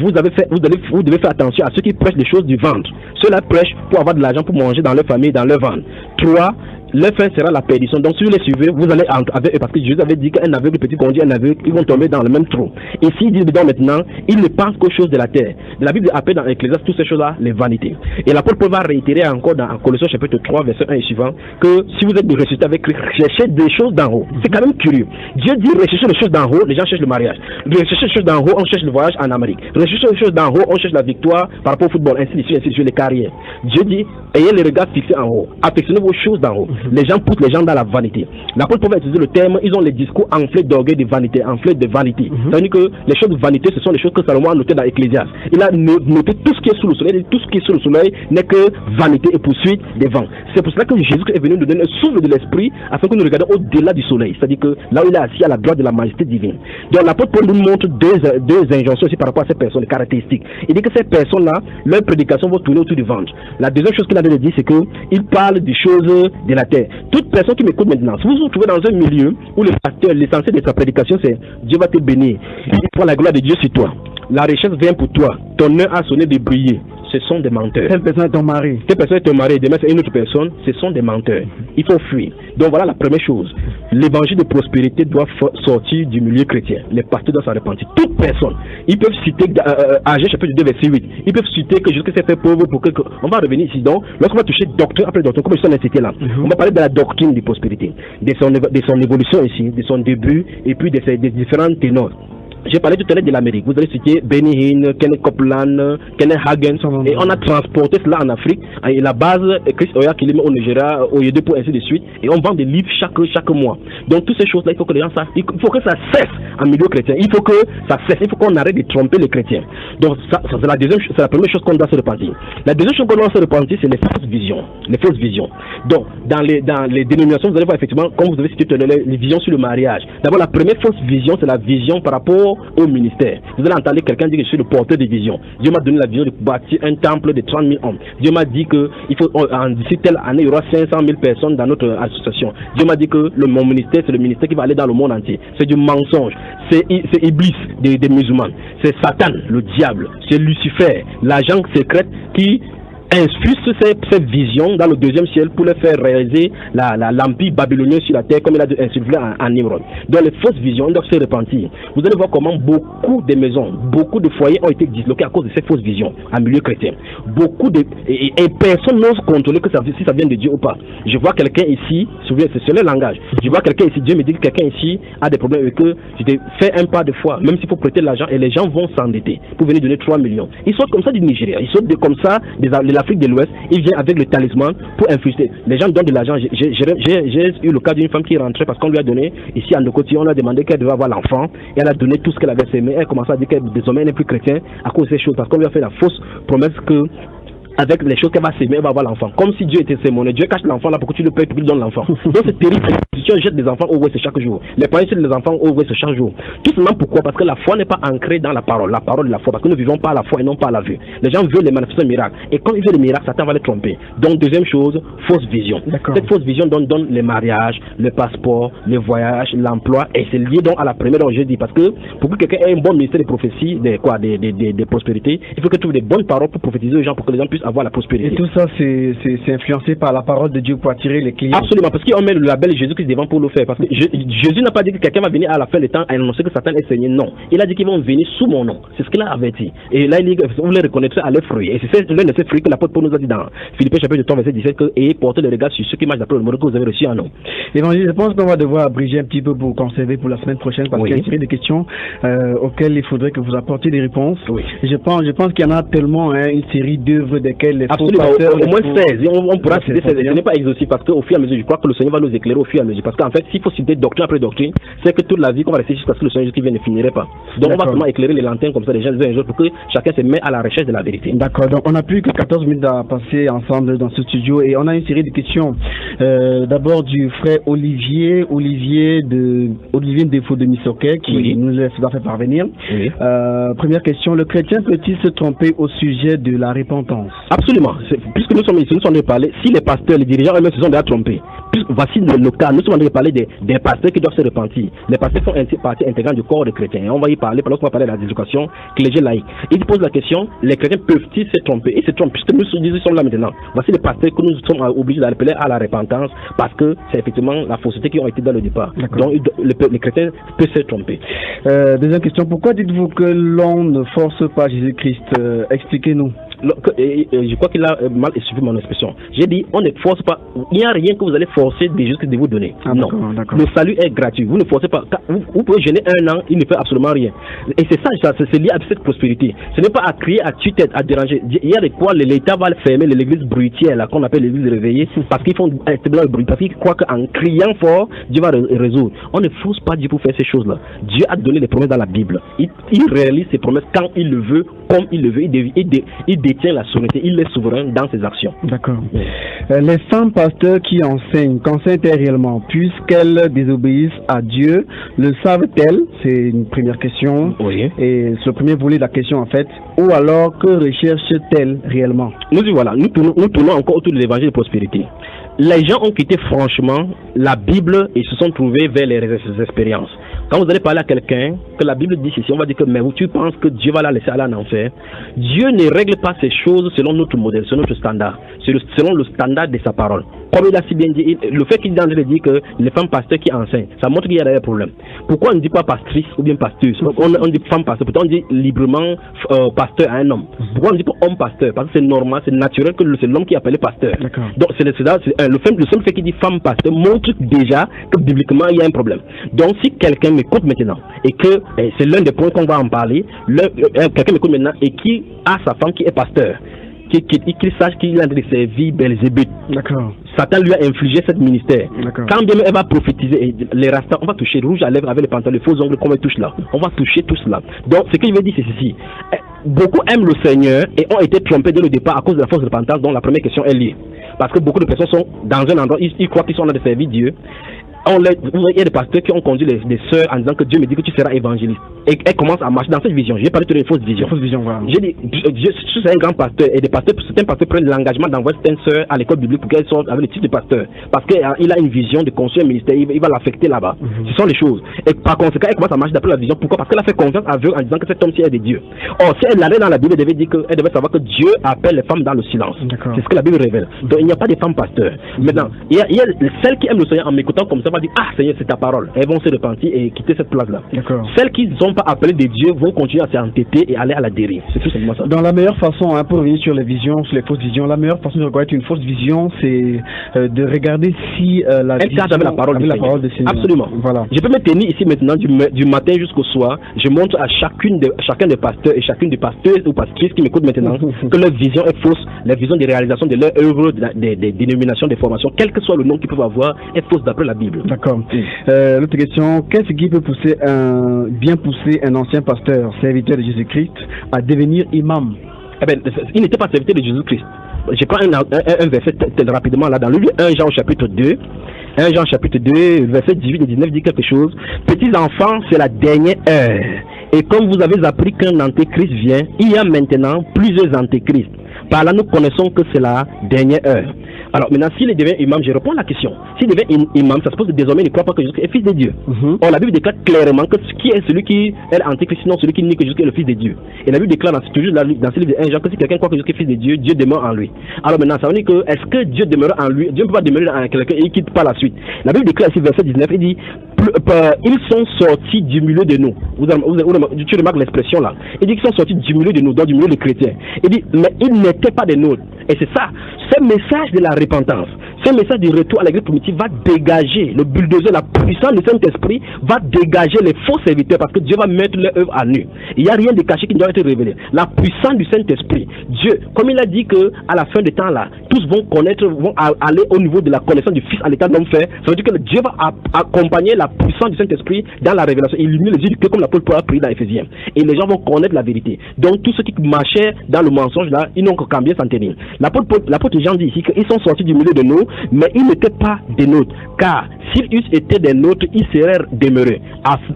Vous devez faire attention à ceux qui prêchent des choses du ventre. Ceux-là prêchent pour avoir de l'argent pour manger dans leur famille, dans leur ventre. 3. Leur fin sera la perdition. Donc si vous les suivez, vous allez avec eux, parce que Jésus avait dit qu'un aveugle petit conduit un aveugle, ils vont tomber dans le même trou. Ici, il dit dedans maintenant, ils ne pensent qu'aux choses de la terre. La Bible appelle dans Ecclésiaste toutes ces choses-là les vanités. Et l'apôtre Paul va réitérer encore dans Colossiens chapitre 3, verset 1 et suivant, que si vous êtes de ressuscité avec Christ, cherchez des choses d'en haut. C'est quand même curieux. Dieu dit recherchez les choses d'en haut, les gens cherchent le mariage. Recherchez les choses d'en haut, on cherche le voyage en Amérique. Recherchez les choses d'en haut, on cherche la victoire par rapport au football, ainsi de suite, les carrières. Dieu dit, ayez les regards fixés en haut. Affectionnez vos choses d'en haut. Les gens poussent les gens dans la vanité. L'apôtre Paul va utiliser le terme, ils ont les discours enflés d'orgueil de vanité, enflés de vanité. Ça veut dire que les choses de vanité, ce sont les choses que Salomon a notées dans Ecclésiaste. Il a noté tout ce qui est sous le soleil, tout ce qui est sous le soleil n'est que vanité et poursuite des vents. C'est pour cela que Jésus est venu nous donner un souffle de l'esprit afin que nous regardions au-delà du soleil. C'est-à-dire que là où il est assis à la droite de la majesté divine. Donc l'apôtre Paul nous montre deux injonctions aussi par rapport à ces personnes, les caractéristiques. Il dit que ces personnes-là, leur prédication va tourner autour du ventre. La deuxième chose qu'il a dit, c'est qu'il parle des choses de la terre. Toute personne qui m'écoute maintenant, si vous vous trouvez dans un milieu où le pasteur, l'essentiel de sa prédication, c'est Dieu va te bénir, il prend la gloire de Dieu sur toi, la richesse vient pour toi, ton heure a sonné de briller, ce sont des menteurs. Telle personne est ton mari. Telle personne est ton mari, demain c'est une autre personne, ce sont des menteurs. Il faut fuir. Donc voilà la première chose. L'évangile de prospérité doit sortir du milieu chrétien. Les pasteurs doivent s'en repentir. Toute personne. Ils peuvent citer Agé chapitre 2 verset 8. Ils peuvent citer que Jésus s'est fait pauvre pour que... On va revenir ici. Donc, lorsqu'on va toucher doctrine après doctrine, comme je suis cité là, on va parler de la doctrine de prospérité, de son évolution ici, de son début, et puis des différents ténors. J'ai parlé tout à l'heure de l'Amérique. Vous allez citer Benny Hinn, Kenneth Copeland, Kenneth Hagin, et on a transporté cela en Afrique. Et la base, Chris Oya qui les met au Nigeria, au Yédé pour ainsi de suite. Et on vend des livres chaque mois. Donc toutes ces choses-là, il faut que les gens sachent. Il faut que ça cesse en milieu chrétien. Il faut que ça cesse. Il faut qu'on arrête de tromper les chrétiens. Donc ça c'est la deuxième, c'est la première chose qu'on doit se repentir. La deuxième chose qu'on doit se repentir, c'est les fausses visions. Les fausses visions. Donc dans les dénominations, vous allez voir effectivement, comme vous avez cité tout à l'heure, les visions sur le mariage. D'abord, la première fausse vision, c'est la vision par rapport au ministère. Vous allez entendre quelqu'un dire que je suis le porteur de vision. Dieu m'a donné la vision de bâtir un temple de 30 000 hommes. Dieu m'a dit que d'ici telle année, il y aura 500 000 personnes dans notre association. Dieu m'a dit que mon ministère, c'est le ministère qui va aller dans le monde entier. C'est du mensonge. C'est Iblis des musulmans. C'est Satan, le diable. C'est Lucifer, l'agent secret qui infuse cette vision dans le deuxième ciel pour le faire réaliser l'empire babylonien sur la terre comme il a insufflé en Nimrod. Donc les fausses visions doivent se repentir. Vous allez voir comment beaucoup de maisons, beaucoup de foyers ont été disloqués à cause de ces fausses visions en milieu chrétien. Et personne n'ose contrôler si ça vient de Dieu ou pas. Je vois quelqu'un ici, c'est le langage. Je vois quelqu'un ici, Dieu me dit que quelqu'un ici a des problèmes et que je t'ai fait un pas de foi, même s'il faut prêter de l'argent, et les gens vont s'endetter pour venir donner 3 millions. Ils sortent comme ça du Nigeria, ils sortent comme ça de l'Afrique de l'Ouest, ils viennent avec le talisman pour infuser. Les gens donnent de l'argent. J'ai eu le cas d'une femme qui rentrait parce qu'on lui a donné, ici à Ndokoti, on a demandé qu'elle devait avoir l'enfant, et elle a donné tout ce qu'elle avait semé. Elle commençait à dire qu'elle désormais n'est plus chrétienne à cause de ces choses, parce qu'on lui a fait la fausse promesse que avec les choses qu'elle va s'aimer, elle va avoir l'enfant. Comme si Dieu était sémoné. Dieu cache l'enfant là pour que tu le payes, pour qu'il donne l'enfant. Donc c'est terrible. Les institutions jettent des enfants au ouest chaque jour. Les parents jettent des enfants au ouest chaque jour. Tout simplement pourquoi? Parce que la foi n'est pas ancrée dans la parole de la foi. Parce que nous vivons pas à la foi et non pas à la vue. Les gens veulent les manifestations miracles. Et quand ils veulent les miracles, Satan va les tromper. Donc deuxième chose, fausse vision. Cette fausse vision donne les mariages, le passeport, le voyage, l'emploi. Et c'est lié donc à la première dont j'ai dit. Parce que pour que quelqu'un ait un bon ministère de prophétie, de prospérité, il faut que tu trouves des bonnes paroles pour prophétiser aux gens, pour que les gens puissent avoir la prospérité. Et tout ça, c'est influencé par la parole de Dieu pour attirer les clients. Absolument, parce qu'on met le label Jésus-Christ devant pour le faire. Parce que Jésus n'a pas dit que quelqu'un va venir à la fin des temps et annoncer que Satan est saigné. Non. Il a dit qu'ils vont venir sous mon nom. C'est ce qu'il a averti. Et là, il dit que vous les reconnaîtrez à leurs fruits. Et c'est l'un de ces fruits que l'apôtre Paul nous a dit dans Philippiens chapitre 3, verset 17, que et portez le regard sur ceux qui marchent d'après le modèle que vous avez reçu en nous. Évangile, je pense qu'on va devoir abréger un petit peu pour conserver pour la semaine prochaine, parce qu'il y a une série de questions auxquelles il faudrait que vous apportiez des réponses. Oui. Je pense qu'il y en a tellement, une série d'œuvres desquelles les absolument, au moins 16. On pourra citer 16. Ce n'est pas exhaustif parce qu'au fur et à mesure, je crois que le Seigneur va nous éclairer au fur et à mesure. Parce qu'en fait, s'il faut citer doctrine après doctrine, c'est que toute la vie qu'on va rester jusqu'à ce que le Seigneur qui vient ne finirait pas. Donc on va seulement éclairer les lanternes comme ça, les gens les uns les autres, pour que chacun se met à la recherche de la vérité. D'accord, donc on n'a plus que 14 minutes à passer ensemble dans ce studio et on a une série de questions. D'abord du frère Olivier Défaut de Missoquet qui nous a fait parvenir. Oui. Première question, le chrétien peut-il se tromper au sujet de la repentance? Absolument. Puisque nous sommes ici, nous sommes de parler, si les pasteurs, les dirigeants eux-mêmes se sont déjà trompés, voici le cas, nous sommes en train de parler des pasteurs qui doivent se repentir. Les pasteurs sont partie intégrante du corps des chrétiens. Et on va y parler, pendant qu'on va parler de la éducation clégé laïque. Il pose la question, les chrétiens peuvent-ils se tromper? Ils se trompent, puisque nous sommes là maintenant. Voici les pasteurs que nous sommes obligés d'appeler à la repentance, parce que c'est effectivement la fausseté qui ont été dans le départ. Donc les chrétiens peuvent se tromper. Deuxième question, pourquoi dites-vous que l'on ne force pas Jésus-Christ? Expliquez-nous. Je crois qu'il a mal suivi mon expression. J'ai dit, on ne force pas, il n'y a rien que vous allez forcer de Jésus de vous donner. Non. Le salut est gratuit. Vous ne forcez pas. Vous pouvez jeûner un an, il ne fait absolument rien. Et c'est ça, c'est lié à cette prospérité. Ce n'est pas à crier, à tue-tête, à déranger. Il y a de quoi l'État va fermer l'église bruitière, là, qu'on appelle l'église réveillée, parce qu'ils font un bruit, parce qu'ils croient qu'en criant fort, Dieu va résoudre. On ne force pas Dieu pour faire ces choses-là. Dieu a donné les promesses dans la Bible. Il réalise ses promesses quand il le veut, comme il le veut. Il détient la souveraineté. Il est souverain dans ses actions. D'accord. Les femmes pasteurs qui qu'enseignent-elles réellement, puisqu'elles désobéissent à Dieu, le savent-elles? C'est une première question. Oui. Et c'est le premier volet de la question en fait. Ou alors, que recherchent-elles réellement? Nous tournons encore autour de l'évangile de prospérité. Les gens ont quitté franchement la Bible et se sont trouvés vers les expériences. Quand vous allez parler à quelqu'un, que la Bible dit ceci, on va dire que mais tu penses que Dieu va la laisser aller en enfer. Dieu ne règle pas ces choses selon notre modèle, selon notre standard, selon le standard de sa parole. Comme il a si bien dit, le fait qu'il dit que les femmes pasteurs qui enseignent, ça montre qu'il y a des problèmes. Pourquoi on ne dit pas pastrice ou bien pasteuse? On dit femme pasteur, pourtant on dit librement pasteur à un homme. Pourquoi on ne dit pas homme pasteur? Parce que c'est normal, c'est naturel que c'est l'homme qui est appelé pasteur. Donc le seul fait qu'il dit femme pasteur montre déjà que bibliquement il y a un problème. Donc si quelqu'un m'écoute maintenant et que c'est l'un des points qu'on va en parler, quelqu'un m'écoute maintenant et qui a sa femme qui est pasteur, qu'il sache qu'il a de servir Belzébuth. D'accord. Satan lui a infligé cette ministère. Quand bien elle va prophétiser, les rastas, on va toucher rouge à lèvres avec les pantalons, les faux ongles comme elle touche là. On va toucher tout cela. Donc ce qu'il veut dire c'est ceci. Beaucoup aiment le Seigneur et ont été trompés dès le départ à cause de la fausse repentance dont la première question est liée. Parce que beaucoup de personnes sont dans un endroit, ils croient qu'ils sont là de servir Dieu. Il y a des pasteurs qui ont conduit les sœurs en disant que Dieu me dit que tu seras évangéliste. Et elles commencent à marcher dans cette vision. J'ai parlé de une fausse vision. Voilà. J'ai dit, Dieu, si c'est un grand pasteur, et certains pasteurs prennent l'engagement d'envoyer certaines sœurs à l'école biblique pour qu'elles sortent avec le titre de pasteur. Parce qu'il a une vision de construire un ministère, il va l'affecter là-bas. Ce sont les choses. Et par conséquent, elle commence à marcher d'après la vision. Pourquoi? Parce qu'elle a fait confiance à Dieu en disant que cet homme-ci est de Dieu. Or, si elle allait dans la Bible, elle devait savoir que Dieu appelle les femmes dans le silence. C'est ce que la Bible révèle. Donc, il n'y a pas de femmes pasteurs. Maintenant, il y a celles qui aiment le Seigneur en m'écoutant comme ça, va dire, ah, Seigneur, c'est ta parole. Elles vont se repentir et quitter cette place-là. Celles qui ne sont pas appelées de Dieu vont continuer à s'entêter et aller à la dérive. C'est tout simplement ça. Dans la meilleure façon, pour revenir sur les visions, sur les fausses visions, la meilleure façon de reconnaître une fausse vision, c'est de regarder si la vision avec la parole de Seigneur. Absolument. Voilà. Je peux me tenir ici maintenant du matin jusqu'au soir. Je montre à chacun des pasteurs et chacune des pasteuses ou pastrices qui m'écoutent maintenant que leur vision est fausse. La vision des réalisations de leur œuvre, des dénominations, des formations, quel que soit le nom qu'ils peuvent avoir, est fausse d'après la Bible. D'accord. L'autre question, qu'est-ce qui peut bien pousser un ancien pasteur, serviteur de Jésus-Christ, à devenir imam? Eh ben, il n'était pas serviteur de Jésus-Christ. Je prends un verset rapidement là dans le livre 1 Jean chapitre 2. 1 Jean chapitre 2, verset 18 et 19 dit quelque chose. Petits enfants, c'est la dernière heure. Et comme vous avez appris qu'un antéchrist vient, il y a maintenant plusieurs antéchrists. Par là, nous connaissons que c'est la dernière heure. Alors maintenant, s'il devient imam, je réponds à la question. S'il devient imam, ça suppose que désormais il ne croit pas que Jésus est fils de Dieu. Or, la Bible déclare clairement que qui est celui qui est l'antéchrist, sinon celui qui nie que Jésus est le fils de Dieu. Et la Bible déclare dans ce livre de 1 Jean que si quelqu'un croit que Jésus est fils de Dieu, Dieu demeure en lui. Alors maintenant, ça veut dire que est-ce que Dieu demeure en lui? Dieu ne peut pas demeurer en quelqu'un et il ne quitte pas la suite. La Bible déclare ici, verset 19, il dit ils sont sortis du milieu de nous. Tu remarques l'expression là. Il dit qu'ils sont sortis du milieu de nous, donc du milieu des chrétiens. Il dit, mais ils n'étaient pas des nôtres. Et c'est ça, ce message de la repentance, ce message du retour à l'église primitive va dégager le bulldozer, la puissance du Saint-Esprit va dégager les faux serviteurs parce que Dieu va mettre leur œuvre à nu. Il n'y a rien de caché qui doit être révélé. La puissance du Saint-Esprit, Dieu, comme il a dit que à la fin des temps là, tous vont connaître, vont aller au niveau de la connaissance du Fils en l'état d'homme fait. Ça veut dire que Dieu va accompagner la puissance du Saint-Esprit dans la révélation, illuminer les yeux du cœur comme l'apôtre Paul a prié dans Éphésiens. Et les gens vont connaître la vérité. Donc tous ceux qui marchaient dans le mensonge là, ils n'ont qu'à bien s'en tenir. L'apôtre Jean dit ici qu'ils sont sortis du milieu de nous, mais ils n'étaient pas des nôtres. Car s'ils eussent été des nôtres, ils seraient demeurés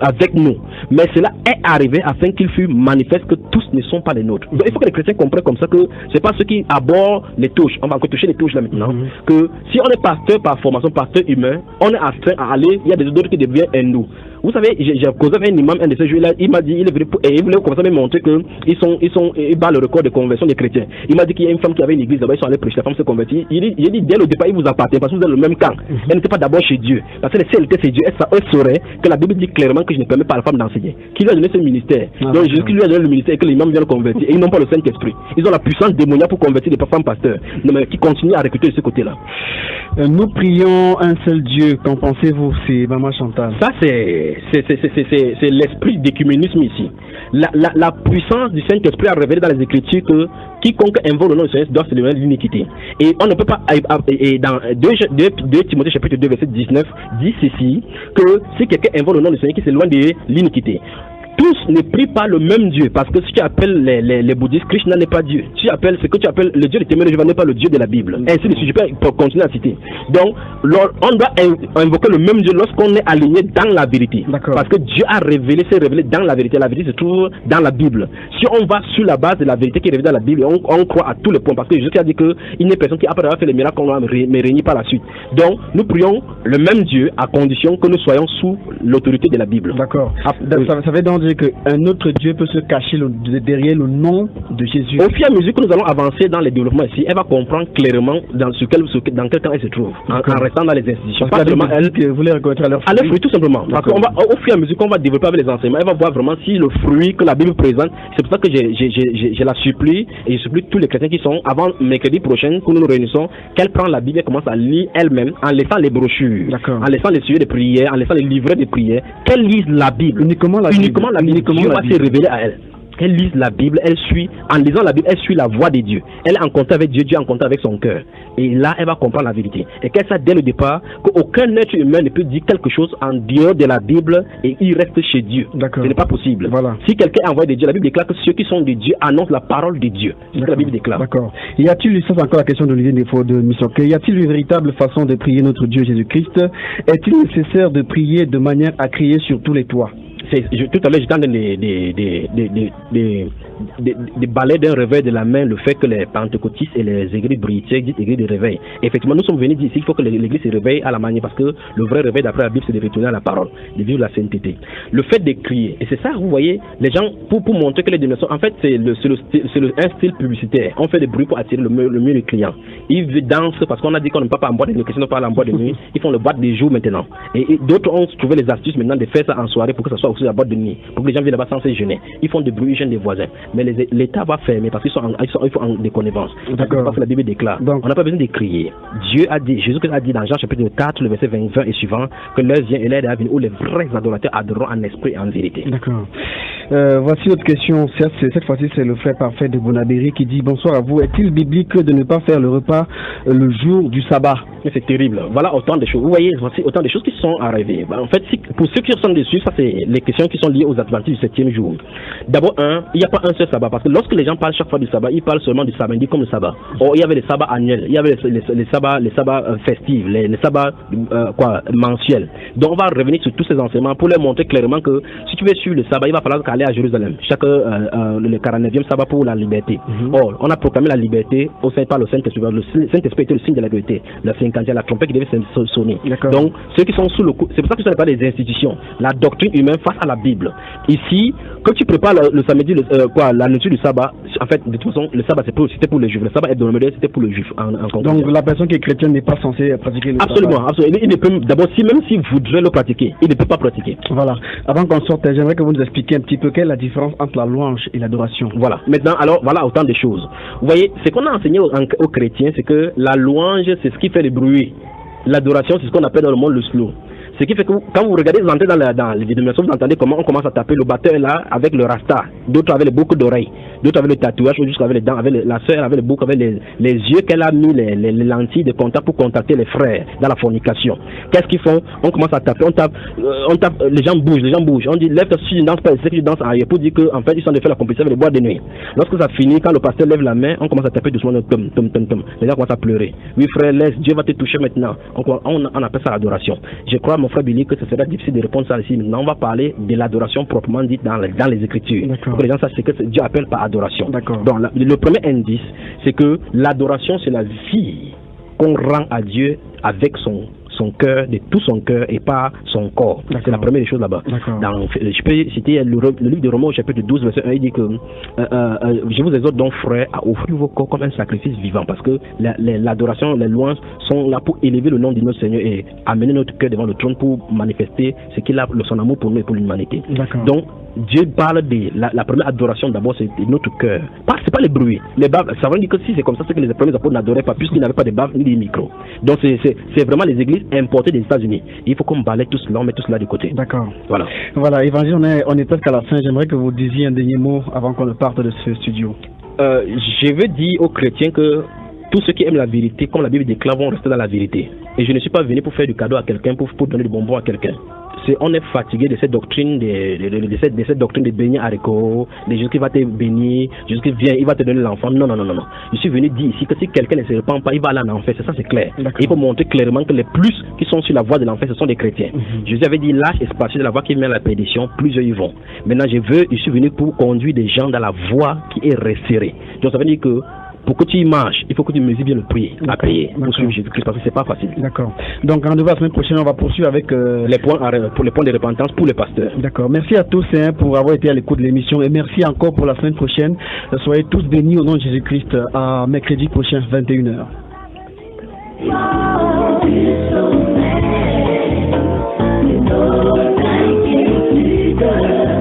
avec nous. Mais cela est arrivé afin qu'il fût manifeste que tous ne sont pas des nôtres. Donc il faut que les chrétiens comprennent comme ça que c'est pas ceux qui abordent les touches. On va encore toucher les touches là maintenant. Que si on est pasteur par formation, pasteur humain, on est astreint à aller, il y a des autres qui deviennent hindous. Vous savez, j'ai causé avec un imam un de ces jours-là, il m'a dit, il voulait comme ça me montrer qu'ils battent le record de conversion des chrétiens. Il m'a dit qu'il y a une femme qui avait une église là-bas, ils sont allés prêcher, la femme s'est convertie. J'ai dit, dès le départ, il vous appartient parce que vous êtes le même camp. Elle n'était pas d'abord chez Dieu. Parce que si elle était chez Dieu, elle saurait que la Bible dit clairement que je ne permets pas à la femme d'enseigner. Qui lui a donné ce ministère? Donc Jésus lui a donné le ministère et que l'imam vient le convertir. Et ils n'ont pas le Saint-Esprit. Ils ont la puissance démoniaque pour convertir les femmes pasteurs. Mais qui continuent à recruter de ce côté-là. Nous prions un seul Dieu. Qu'en pensez-vous? C'est Maman Chantal. Ça, c'est l'esprit d'écuménisme ici. La puissance du Saint-Esprit a révélé dans les Écritures que quiconque invoque le nom du Seigneur doit se lever de l'iniquité. Et on ne peut pas, et dans 2 Timothée chapitre 2 verset 19 dit ceci, que si quelqu'un invoque le nom du Seigneur qui s'éloigne de l'iniquité, tous ne prient pas le même Dieu, parce que si tu appelles les bouddhistes, Krishna n'est pas Dieu. Tu appelles ce que tu appelles le Dieu de Témé n'est pas le Dieu de la Bible. Ainsi de suite, je peux continuer à citer. Donc, on doit invoquer le même Dieu lorsqu'on est aligné dans la vérité. Parce que Dieu a révélé, s'est révélé dans la vérité. La vérité se trouve dans la Bible. Si on va sur la base de la vérité qui est révélée dans la Bible, on croit à tous les points. Parce que Jésus a dit qu'il n'y a personne qui, après avoir fait les miracles, on va me régner par la suite. Donc, nous prions le même Dieu à condition que nous soyons sous l'autorité de la Bible. D'accord. Ça veut donc dire qu'un autre Dieu peut se cacher derrière le nom de Jésus. Au fur et à mesure que nous allons avancer dans les développements ici, elle va comprendre clairement dans quel camp elle se trouve, en restant dans les institutions. Pas seulement elle voulait reconnaître à leur fruit, tout simplement. Parce qu'au fur et à mesure qu'on va développer avec les enseignements, elle va voir vraiment si le fruit que la Bible présente. C'est pour ça que je la supplie, et je supplie tous les chrétiens qui sont, avant mercredi prochain, que nous nous réunissons, qu'elle prend la Bible et commence à lire elle-même, en laissant les brochures, en laissant les sujets de prière, en laissant les livrets de prière, qu'elle lise la Bible. Uniquement la Bible. Dieu va se révéler à elle. Elle lise la Bible, en lisant la Bible, elle suit la voix de Dieu. Elle est en contact avec Dieu, Dieu est en contact avec son cœur. Et là, elle va comprendre la vérité. Et qu'elle sait dès le départ qu'aucun être humain ne peut dire quelque chose en dehors de la Bible et il reste chez Dieu. Ce n'est pas possible. Voilà. Si quelqu'un est envoyé de Dieu, la Bible déclare que ceux qui sont de Dieu annoncent la parole de Dieu. C'est ce que la Bible déclare. D'accord. Y a-t-il, ça c'est encore la question d'Olivier Défaut de Mission, y a-t-il une véritable façon de prier notre Dieu Jésus-Christ? Est-il nécessaire de prier de manière à crier sur tous les toits? Tout à l'heure, j'étais en train de balayer d'un réveil de la main le fait que les pentecôtistes et les églises britiques disent église de réveil. Effectivement, nous sommes venus dire ici qu'il faut que l'église se réveille à la manière, parce que le vrai réveil d'après la Bible, c'est de retourner à la parole, de vivre la sainteté. Le fait de crier, et c'est ça, vous voyez, les gens, pour montrer que les dénominations, en fait, c'est un style publicitaire. On fait des bruits pour attirer le mieux les clients. Ils dansent parce qu'on a dit qu'on ne peut pas en boîte de nuit, que sinon on parle en boîte de nuit. Ils font le boîte des jours maintenant. Et d'autres ont trouvé les astuces maintenant de faire ça en soirée pour que ça soit aussi la boîte de nuit, pour que les gens viennent là-bas sans se gêner. Ils font des bruits, ils gênent des voisins. Mais l'État va fermer parce qu'ils sont en des connivences. D'accord. Parce que la Bible déclare. Donc, on n'a pas besoin de crier. Dieu a dit, Jésus a dit dans Jean chapitre 4, le verset 20 et suivant, que l'heure vient et l'heure est à venir où les vrais adorateurs adoreront en esprit et en vérité. D'accord. Voici notre question. Cette fois-ci, c'est le frère parfait de Bonabéry qui dit: bonsoir à vous. Est-il biblique de ne pas faire le repas le jour du sabbat? C'est terrible. Voilà autant de choses. Vous voyez, voici autant de choses qui sont arrivées. En fait, pour ceux qui sont dessus, ça c'est les questions qui sont liées aux adventistes du 7e jour. D'abord, il n'y a pas un seul sabbat, parce que lorsque les gens parlent chaque fois du sabbat, ils parlent seulement du samedi comme le sabbat. Or, il y avait les sabbats annuels, il y avait les sabbats festifs, les sabbats mensuels. Donc, on va revenir sur tous ces enseignements pour leur montrer clairement que si tu veux suivre le sabbat, il va falloir aller à Jérusalem, le 49e sabbat pour la liberté. Or, on a proclamé la liberté au sein par le Saint-Esprit. Le Saint-Esprit était le signe de la vérité. La 50e, la trompette qui devait sonner. Donc, ceux qui sont sous le coup, c'est pour ça que ce n'est pas des institutions. La doctrine humaine face à la Bible. Ici, quand tu prépares le samedi, la nourriture du sabbat, en fait, de toute façon, le sabbat c'était pour les juifs. Le sabbat hebdomadaire, c'était pour les juifs. Donc, la personne qui est chrétienne n'est pas censée pratiquer le absolument, sabbat. Absolument. Il ne peut, d'abord, même s'il voudrait le pratiquer, il ne peut pas pratiquer. Voilà. Avant qu'on sorte, j'aimerais que vous nous expliquiez un petit peu quelle est la différence entre la louange et l'adoration. Voilà. Maintenant, alors, voilà autant de choses. Vous voyez, ce qu'on a enseigné aux chrétiens, c'est que la louange, c'est ce qui fait le bruit. L'adoration, c'est ce qu'on appelle dans le monde le slow. Ce qui fait que quand vous regardez, vous entrez dans les dénominations, vous entendez comment on commence à taper le batteur là avec le rasta, d'autres avec les boucles d'oreilles, d'autres avec le tatouage, d'autres avec les dents, avec la sœur avec les boucles, avec les yeux qu'elle a mis, les lentilles de contact pour contacter les frères dans la fornication. Qu'est-ce qu'ils font? On commence à taper, on tape, les gens bougent. On dit lève-toi, si tu ne danses pas, c'est que tu danses ailleurs pour dire qu'en fait ils sont de faire la compétition avec les boîtes de nuit. Lorsque ça finit, quand le pasteur lève la main, on commence à taper doucement, tom. Les gens commencent à pleurer. Oui frère, laisse, Dieu va te toucher maintenant. On appelle ça l'adoration. Je crois, mon frère Billy, que ce sera difficile de répondre à ça ici. Maintenant, on va parler de l'adoration proprement dite dans les Écritures. Pour que les gens sachent ce que Dieu appelle par adoration. Donc, le premier indice, c'est que l'adoration, c'est la vie qu'on rend à Dieu avec son cœur, de tout son cœur et pas son corps. C'est la première des choses là-bas. Je peux citer le livre de Romains au chapitre 12, verset 1, il dit que je vous exhorte donc frères à offrir vos corps comme un sacrifice vivant, parce que l'adoration, les louanges sont là pour élever le nom de notre Seigneur et amener notre cœur devant le trône pour manifester ce qu'il a, son amour pour nous et pour l'humanité. Donc, Dieu parle de la première adoration d'abord, c'est notre cœur. C'est pas les bruits. Les baves, ça veut dire que si c'est comme ça, c'est que les premiers apôtres n'adoraient pas, puisqu'ils n'avaient pas de baves ni de micros. Donc c'est vraiment les églises importées des États-Unis. Il faut qu'on balaye tout cela, on met tout cela de côté. D'accord. Voilà, Évangile, on est presque à la fin. J'aimerais que vous disiez un dernier mot avant qu'on ne parte de ce studio. Je veux dire aux chrétiens que tous ceux qui aiment la vérité, comme la Bible déclare, vont rester dans la vérité. Et je ne suis pas venu pour faire du cadeau à quelqu'un, pour donner du bonbon à quelqu'un. On est fatigué de cette doctrine de cette doctrine de bénir haricots, de Jésus qui va te bénir, Jésus qui vient, il va te donner l'enfant. Non. Je suis venu dire ici que si quelqu'un ne se répand pas, il va aller en enfer. C'est clair. Il faut montrer clairement que les plus qui sont sur la voie de l'enfer, ce sont des chrétiens. Jésus avait dit lâche et spacieux de la voie qui mène à la perdition, plusieurs y vont. Maintenant, je suis venu pour conduire des gens dans la voie qui est resserrée. Donc ça veut dire que pour que tu y marches, il faut que tu mesures bien le prix à payer pour suivre Jésus-Christ, parce que c'est pas facile. D'accord. Donc rendez-vous la semaine prochaine, on va poursuivre avec les points de repentance pour les pasteurs. D'accord. Merci à tous pour avoir été à l'écoute de l'émission et merci encore pour la semaine prochaine. Soyez tous bénis au nom de Jésus-Christ à mercredi prochain, 21h. Thank you.